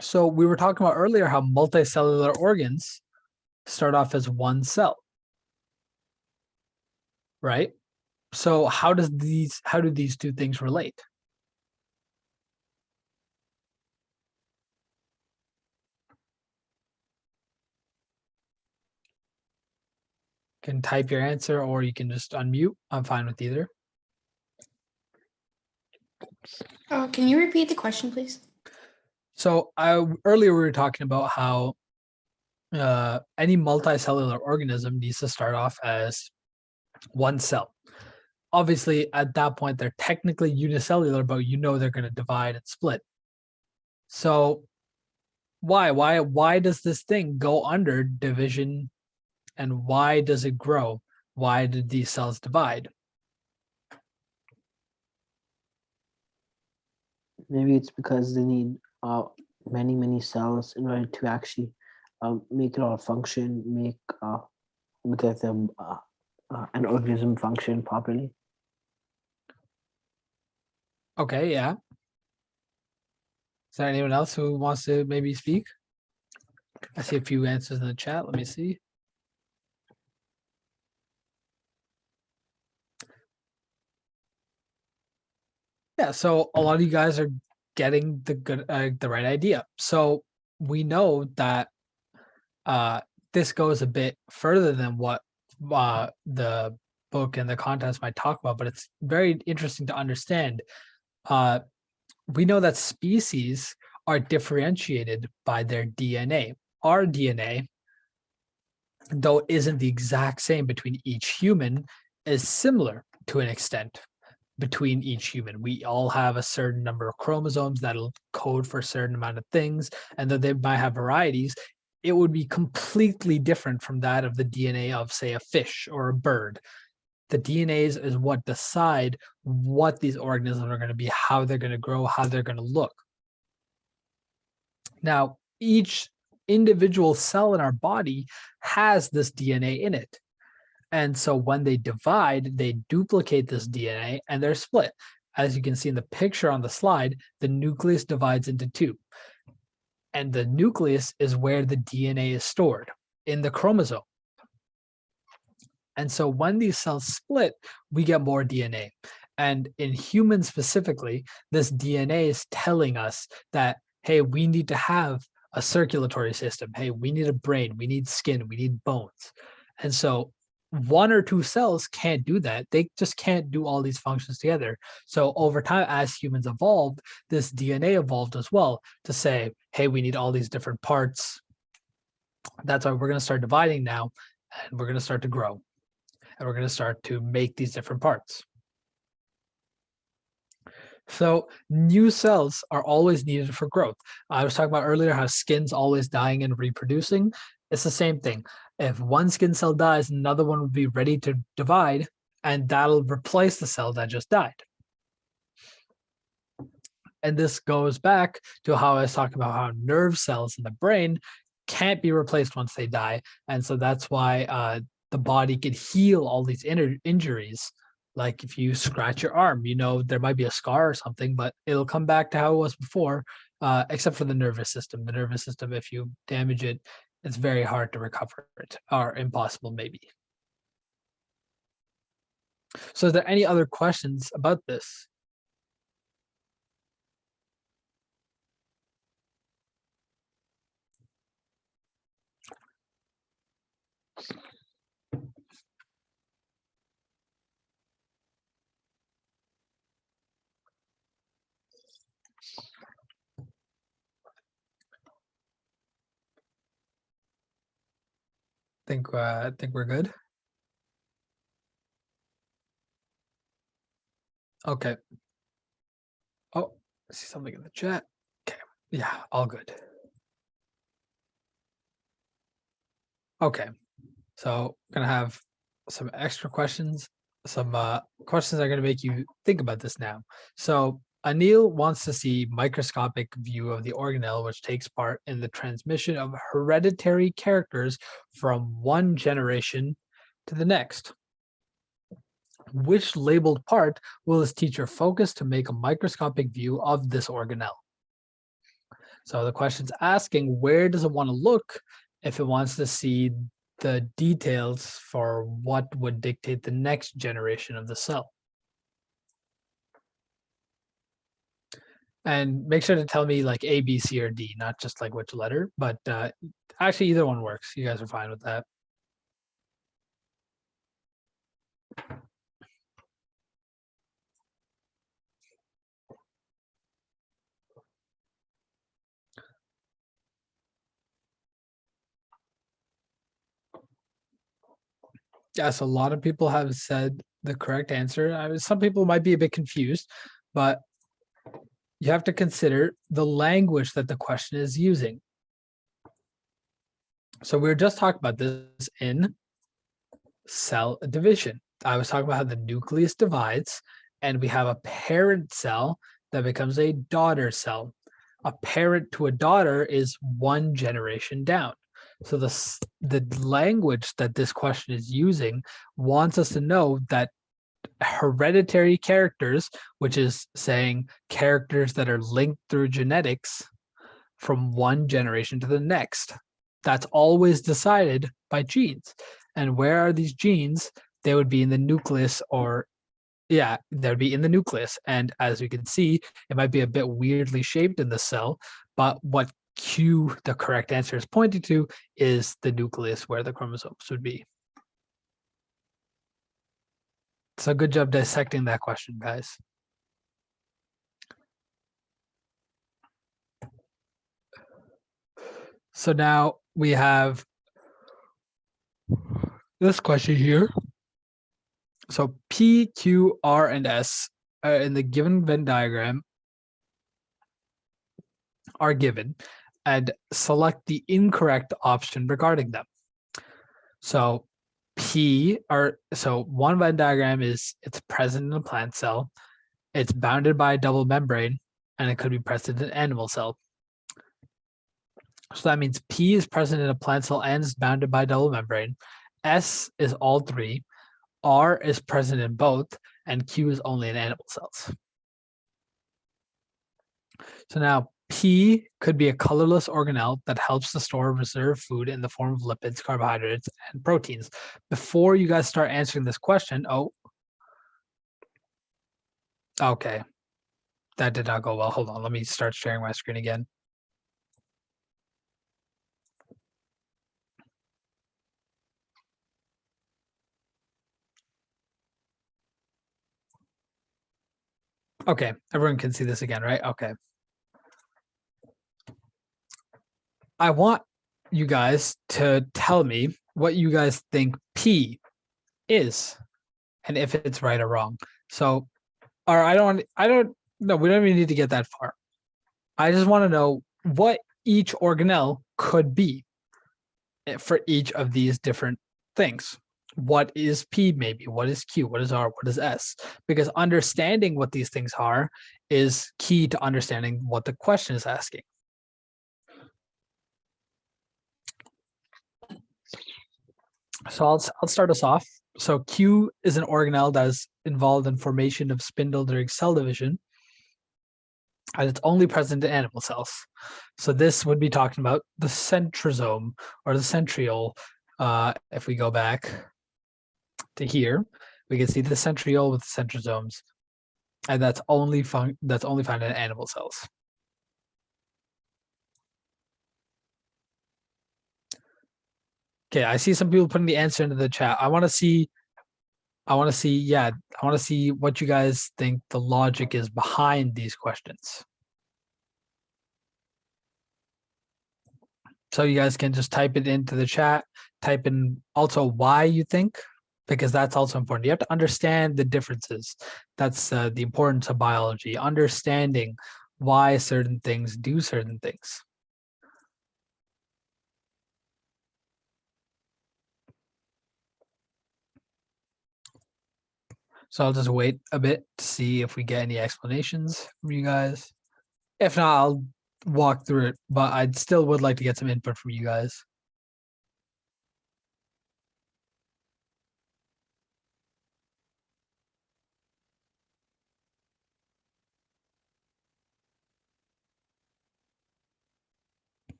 So we were talking about earlier how multicellular organs start off as one cell, right? So how do these two things relate? You can type your answer or you can just unmute. I'm fine with either. Can you repeat the question, please? So earlier we were talking about how any multicellular organism needs to start off as one cell. Obviously, at that point, they're technically unicellular, but you know they're going to divide and split. So why does this thing go under division, and why does it grow? Why did these cells divide? Maybe it's because they need many cells in order to actually make it all function, make them an organism function properly. Okay, yeah. Is there anyone else who wants to maybe speak? I see a few answers in the chat. Let me see. Yeah, so a lot of you guys are getting the right idea. So we know that this goes a bit further than what the book and the contents might talk about, but it's very interesting to understand. We know that species are differentiated by their DNA. Our DNA, though it isn't the exact same between each human, is similar to an extent between each human. We all have a certain number of chromosomes that'll code for a certain amount of things, and though they might have varieties, it would be completely different from that of the DNA of, say, a fish or a bird. The DNAs is what decide what these organisms are going to be, how they're going to grow, how they're going to look. Now, each individual cell in our body has this DNA in it. And so when they divide, they duplicate this DNA and they're split. As you can see in the picture on the slide, the nucleus divides into two. And the nucleus is where the DNA is stored, in the chromosome. And so when these cells split, we get more DNA. And in humans specifically, this DNA is telling us that, hey, we need to have a circulatory system. Hey, we need a brain, we need skin, we need bones. And so one or two cells can't do that. They just can't do all these functions together. So over time, as humans evolved, this DNA evolved as well to say, hey, we need all these different parts. That's why we're going to start dividing now, and we're going to start to grow. And we're going to start to make these different parts. So new cells are always needed for growth. I was talking about earlier how skin's always dying and reproducing. It's the same thing. If one skin cell dies, another one will be ready to divide, and that'll replace the cell that just died. And this goes back to how I was talking about how nerve cells in the brain can't be replaced once they die. And so that's why the body can heal all these injuries. Like if you scratch your arm, you know, there might be a scar or something, but it'll come back to how it was before, except for the nervous system. The nervous system, if you damage it, it's very hard to recover it, or impossible maybe. So is there any other questions about this? I think we're good. Okay. Oh, I see something in the chat. Okay. Yeah, all good. Okay. So I'm gonna have some extra questions. Some questions are gonna make you think about this now. So Anil wants to see microscopic view of the organelle, which takes part in the transmission of hereditary characters from one generation to the next. Which labeled part will this teacher focus to make a microscopic view of this organelle? So the question's asking, where does it want to look if it wants to see the details for what would dictate the next generation of the cell? And make sure to tell me like A, B, C, or D, not just like which letter, but actually either one works. You guys are fine with that. Yes, a lot of people have said the correct answer. Some people might be a bit confused, but you have to consider the language that the question is using. So we were just talking about this in cell division. I was talking about how the nucleus divides and we have a parent cell that becomes a daughter cell. A parent to a daughter is one generation down. So the language that this question is using wants us to know that hereditary characters, which is saying characters that are linked through genetics from one generation to the next, that's always decided by genes. And where are these genes? They would be in the nucleus, or yeah, they'd be in the nucleus. And as we can see, it might be a bit weirdly shaped in the cell, but what Q, the correct answer, is pointing to is the nucleus where the chromosomes would be. So good job dissecting that question, guys. So now we have this question here. So P, Q, R, and S in the given Venn diagram are given, and select the incorrect option regarding them. So one Venn diagram is it's present in a plant cell, it's bounded by a double membrane, and it could be present in an animal cell. So that means P is present in a plant cell and is bounded by a double membrane. S is all three. R is present in both, and Q is only in animal cells. So now P could be a colorless organelle that helps to store reserve food in the form of lipids, carbohydrates, and proteins. Before you guys start answering this question, okay, that did not go well. Hold on, let me start sharing my screen again. Okay, everyone can see this again, right? Okay. I want you guys to tell me what you guys think P is and if it's right or wrong. So, or I don't No, we don't even need to get that far. I just want to know what each organelle could be for each of these different things. What is P maybe? What is Q? What is R? What is S? Because understanding what these things are is key to understanding what the question is asking. So I'll start us off. So Q is an organelle that is involved in formation of spindle during cell division, and it's only present in animal cells. So this would be talking about the centrosome or the centriole. If we go back to here, we can see the centriole with the centrosomes, and that's only found in animal cells. Okay, I see some people putting the answer into the chat. I want to see what you guys think the logic is behind these questions. So you guys can just type it into the chat, type in also why you think, because that's also important. You have to understand the differences. That's the importance of biology, understanding why certain things do certain things. So I'll just wait a bit to see if we get any explanations from you guys. If not, I'll walk through it, but I still would like to get some input from you guys.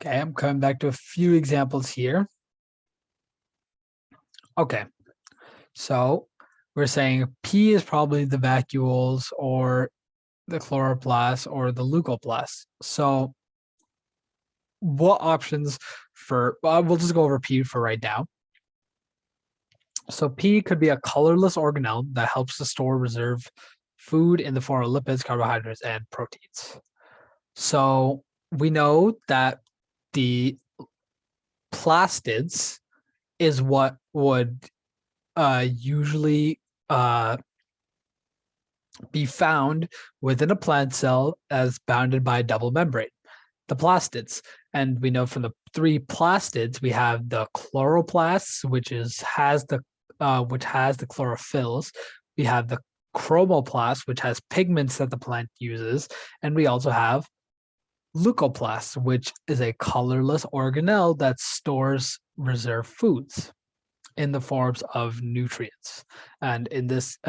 Okay, I'm coming back to a few examples here. Okay, so we're saying P is probably the vacuoles or the chloroplasts or the leucoplasts. So what options for, well, we'll just go over P for right now. So P could be a colorless organelle that helps to store reserve food in the form of lipids, carbohydrates, and proteins. So we know that the plastids is what would usually be found within a plant cell as bounded by a double membrane, the plastids. And we know from the three plastids, we have the chloroplasts, which has the chlorophylls. We have the chromoplast, which has pigments that the plant uses, and we also have leucoplasts, which is a colorless organelle that stores reserve foods in the forms of nutrients. And in this,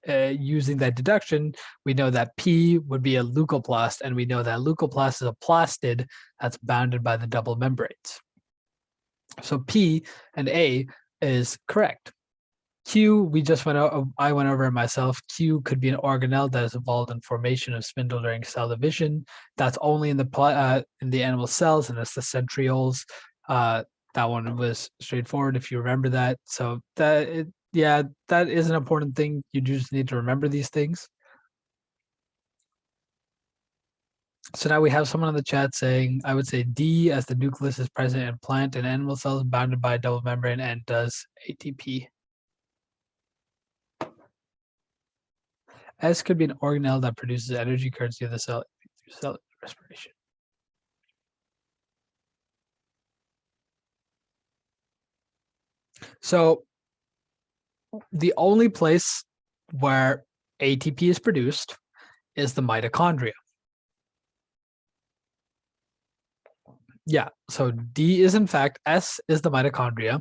using that deduction, we know that P would be a leucoplast, and we know that leucoplast is a plastid that's bounded by the double membranes. So P and A is correct. Q, we just I went over it myself. Q could be an organelle that is involved in formation of spindle during cell division. That's only in the animal cells, and it's the centrioles. That one was straightforward if you remember that. So that is an important thing. You just need to remember these things. So now we have someone in the chat saying, I would say D, as the nucleus is present in plant and animal cells bounded by a double membrane and does ATP. S could be an organelle that produces energy courtesy of the cell through cell respiration. So the only place where ATP is produced is the mitochondria. Yeah, so D is in fact, S is the mitochondria,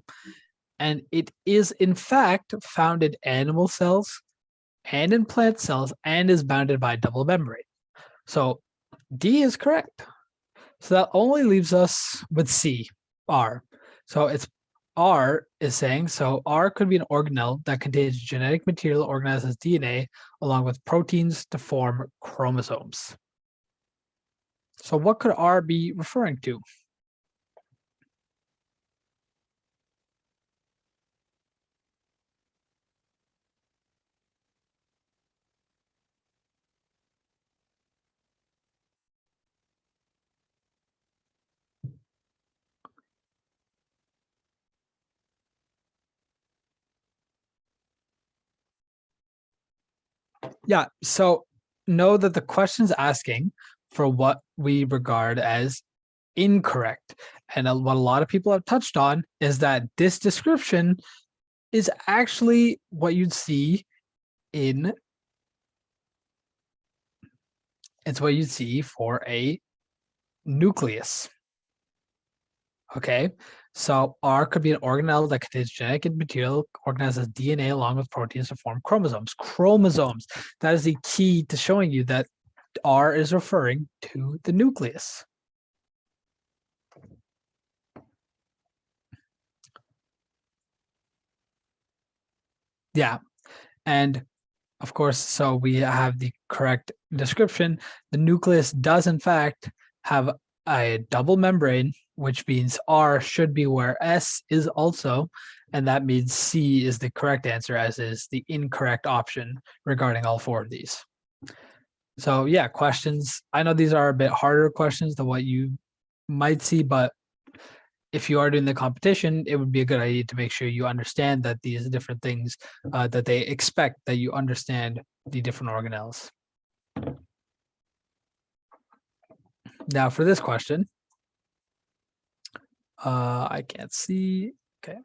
and it is in fact found in animal cells and in plant cells and is bounded by a double membrane. So D is correct. So that only leaves us with C, R. So it's R is saying, so R could be an organelle that contains genetic material organized as DNA along with proteins to form chromosomes. So what could R be referring to? Yeah, so know that the question's asking for what we regard as incorrect. And what a lot of people have touched on is that this description is actually what you'd see in, it's what you'd see for a nucleus. Okay, so R could be an organelle that contains genetic material organized as DNA along with proteins to form chromosomes. Chromosomes, that is the key to showing you that R is referring to the nucleus. Yeah, and of course, so we have the correct description. The nucleus does in fact have a double membrane, which means R should be where S is also, and that means C is the correct answer, as is the incorrect option regarding all four of these. So yeah, questions. I know these are a bit harder questions than what you might see, but if you are doing the competition, it would be a good idea to make sure you understand that these different things that they expect that you understand the different organelles. Now for this question, I can't see. Okay.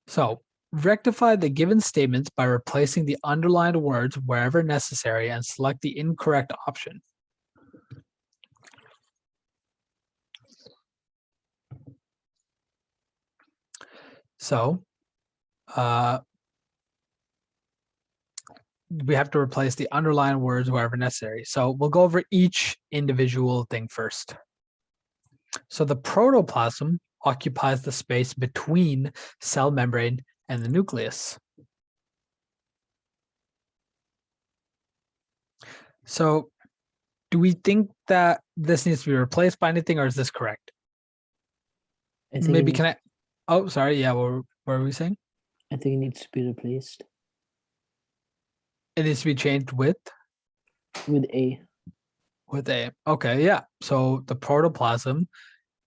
So rectify the given statements by replacing the underlined words wherever necessary and select the incorrect option. So we have to replace the underlined words wherever necessary. So we'll go over each individual thing first. So the protoplasm occupies the space between cell membrane and the nucleus. So do we think that this needs to be replaced by anything, or is this correct? I think Maybe can I, oh, sorry. Yeah, what were we saying? I think it needs to be replaced It needs to be changed with A. A. Okay, yeah. So the protoplasm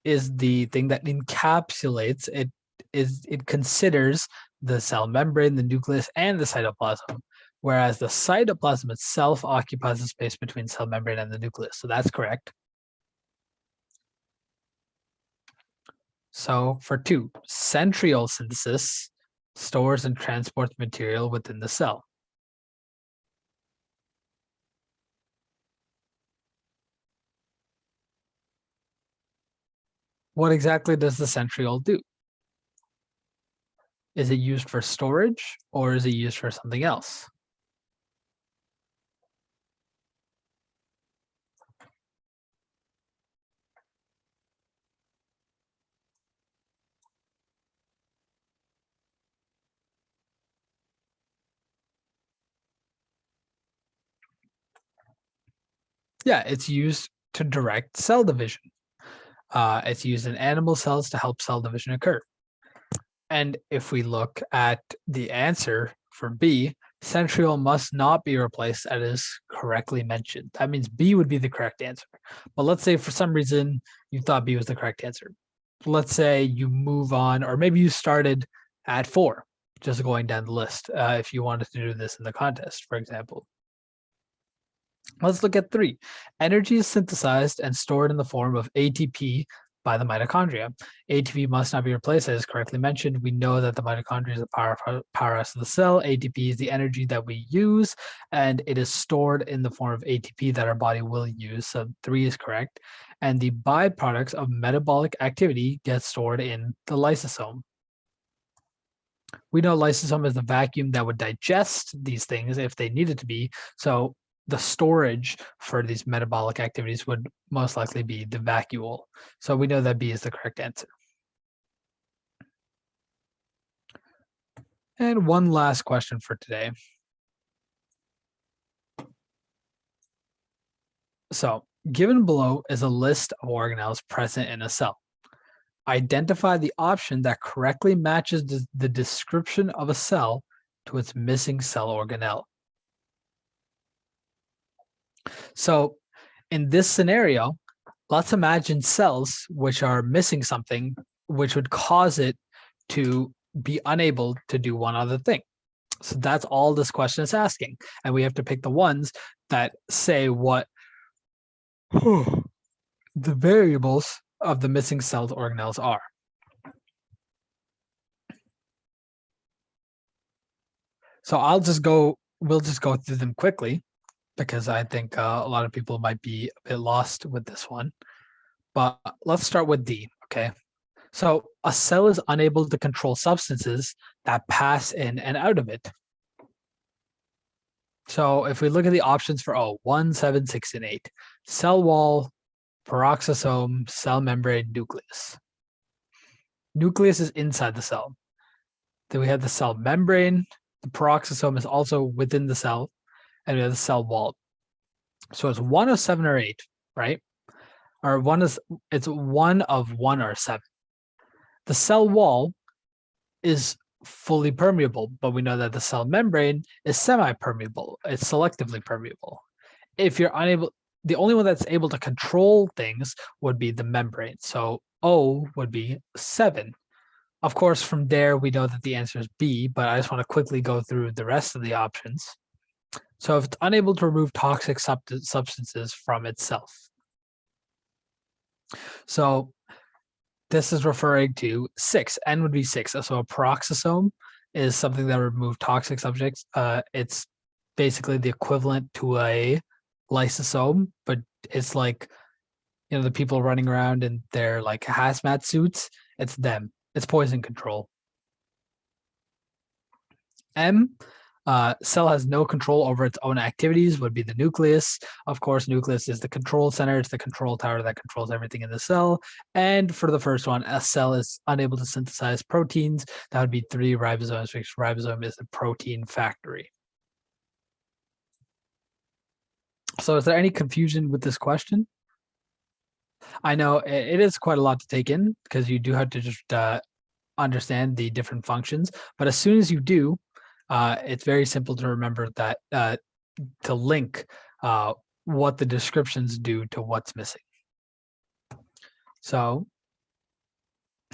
is the thing that encapsulates it. It considers the cell membrane, the nucleus, and the cytoplasm, whereas the cytoplasm itself occupies the space between cell membrane and the nucleus. So that's correct. So for 2, centriole synthesis stores and transports material within the cell. What exactly does the centriole do? Is it used for storage or is it used for something else? Yeah, it's used to direct cell division. It's used in animal cells to help cell division occur. And if we look at the answer for B, centriole must not be replaced as is correctly mentioned. That means B would be the correct answer. But let's say for some reason you thought B was the correct answer. Let's say you move on, or maybe you started at 4, just going down the list, if you wanted to do this in the contest, for example. Let's look at 3. Energy is synthesized and stored in the form of ATP by the mitochondria. ATP must not be replaced, as correctly mentioned. We know that the mitochondria is the powerhouse of the cell. ATP is the energy that we use, and it is stored in the form of ATP that our body will use. So 3 is correct. And the byproducts of metabolic activity get stored in the lysosome. We know lysosome is the vacuum that would digest these things if they needed to be. So the storage for these metabolic activities would most likely be the vacuole. So we know that B is the correct answer. And one last question for today. So given below is a list of organelles present in a cell. Identify the option that correctly matches the description of a cell to its missing cell organelle. So in this scenario, let's imagine cells which are missing something which would cause it to be unable to do one other thing. So that's all this question is asking. And we have to pick the ones that say what the variables of the missing celled organelles are. So we'll just go through them quickly because I think a lot of people might be a bit lost with this one. But let's start with D, okay? So a cell is unable to control substances that pass in and out of it. So if we look at the options for 1, 7, 6, and 8, cell wall, peroxisome, cell membrane, nucleus. Nucleus is inside the cell. Then we have the cell membrane. The peroxisome is also within the cell, and we have the cell wall. So it's 1 of 7 or 8, right? Or it's 1 of 1 or 7. The cell wall is fully permeable, but we know that the cell membrane is semi-permeable. It's selectively permeable. If you're unable, the only one that's able to control things would be the membrane. So O would be 7. Of course, from there, we know that the answer is B, but I just want to quickly go through the rest of the options. So if it's unable to remove toxic substances from itself. So this is referring to 6. N would be 6. So a peroxisome is something that removes toxic subjects. It's basically the equivalent to a lysosome, but it's like, the people running around in their like hazmat suits. It's them. It's poison control. M, cell has no control over its own activities, would be the nucleus. Of course, nucleus is the control center. It's the control tower that controls everything in the cell. And for the first one, a cell is unable to synthesize proteins. That would be 3 ribosomes, because ribosome is a protein factory. So is there any confusion with this question? I know it is quite a lot to take in because you do have to just understand the different functions. But as soon as you do, it's very simple to remember that to link what the descriptions do to what's missing. So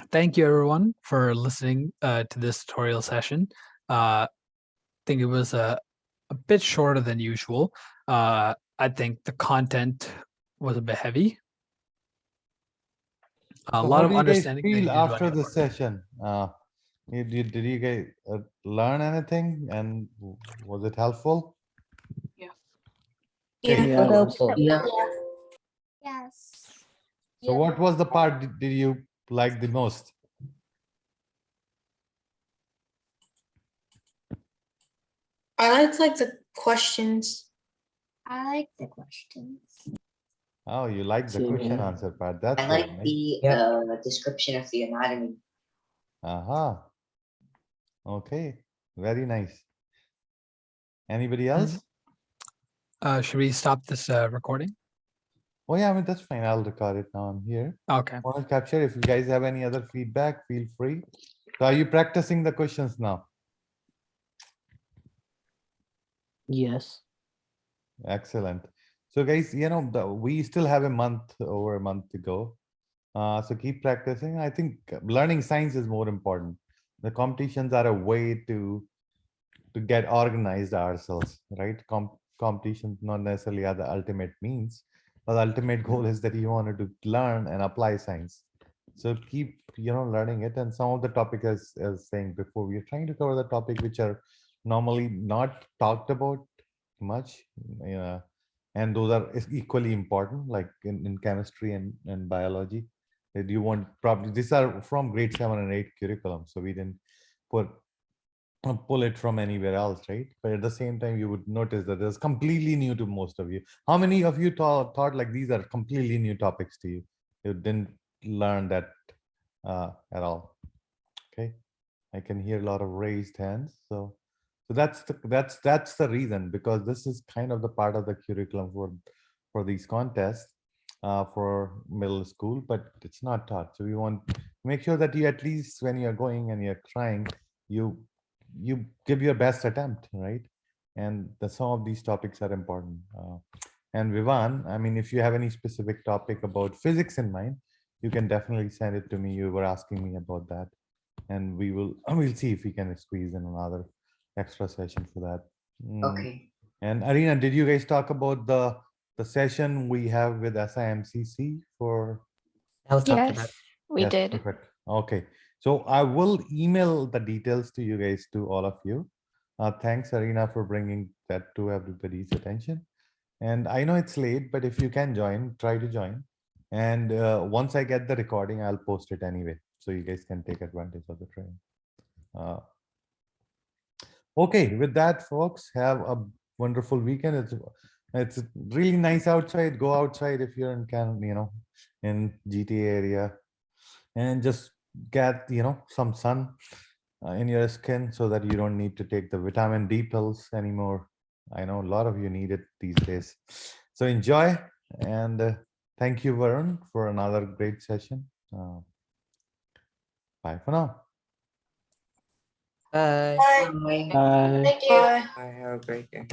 thank you everyone for listening to this tutorial session. I think it was a bit shorter than usual. I think the content was a bit heavy. A lot of understanding. How do you guys feel after the session? Did you guys learn anything, and was it helpful? Yeah. Yeah, Helpful. Yeah. Yes. So what was the part did you like the most? I like the questions. I like the questions. Oh, you like the Same question here. answer part. That's I very like nice. the description of the anatomy. Aha. Okay, very nice. Anybody else? Should we stop this recording? Oh yeah, I mean, that's fine. I'll record it now. I'm here. Okay. Want to capture. If you guys have any other feedback, feel free. So are you practicing the questions now? Yes. Excellent. So guys, we still have over a month to go. So keep practicing. I think learning science is more important. The competitions are a way to get organized ourselves, right? Competitions not necessarily are the ultimate means, but the ultimate goal is that you wanted to learn and apply science. So keep learning it. And some of the topic, as saying before, we're trying to cover the topic which are normally not talked about much, and those are equally important, like in chemistry and biology. That you want, probably these are from grade 7 and 8 curriculum, so we didn't pull it from anywhere else, right? But at the same time, you would notice that there's completely new to most of you. How many of you thought like these are completely new topics to you? You didn't learn that at all. Okay, I can hear a lot of raised hands. So that's the reason, because this is kind of the part of the curriculum for these contests for middle school, but it's not taught. So we want to make sure that you, at least when you're going and you're trying, you give your best attempt, right? And some of these topics are important. And Vivan, I mean, if you have any specific topic about physics in mind, you can definitely send it to me. You were asking me about that, and we'll see if we can squeeze in extra session for that. Okay. And Arena, did you guys talk about the session we have with SIMCC for? I'll talk to that. Yes, we Yes, did. perfect. Okay, so I will email the details to you guys, to all of you. Thanks, Arena, for bringing that to everybody's attention. And I know it's late, but if you can join, try to join. And once I get the recording, I'll post it anyway, so you guys can take advantage of the training. Okay, with that, folks, have a wonderful weekend. It's really nice outside. Go outside if you're in in GTA area, and just get some sun in your skin so that you don't need to take the vitamin D pills anymore. I know a lot of you need it these days. So enjoy, and thank you, Varun, for another great session. Bye for now. Bye. Bye. Bye. Thank you. Bye. Have a great day.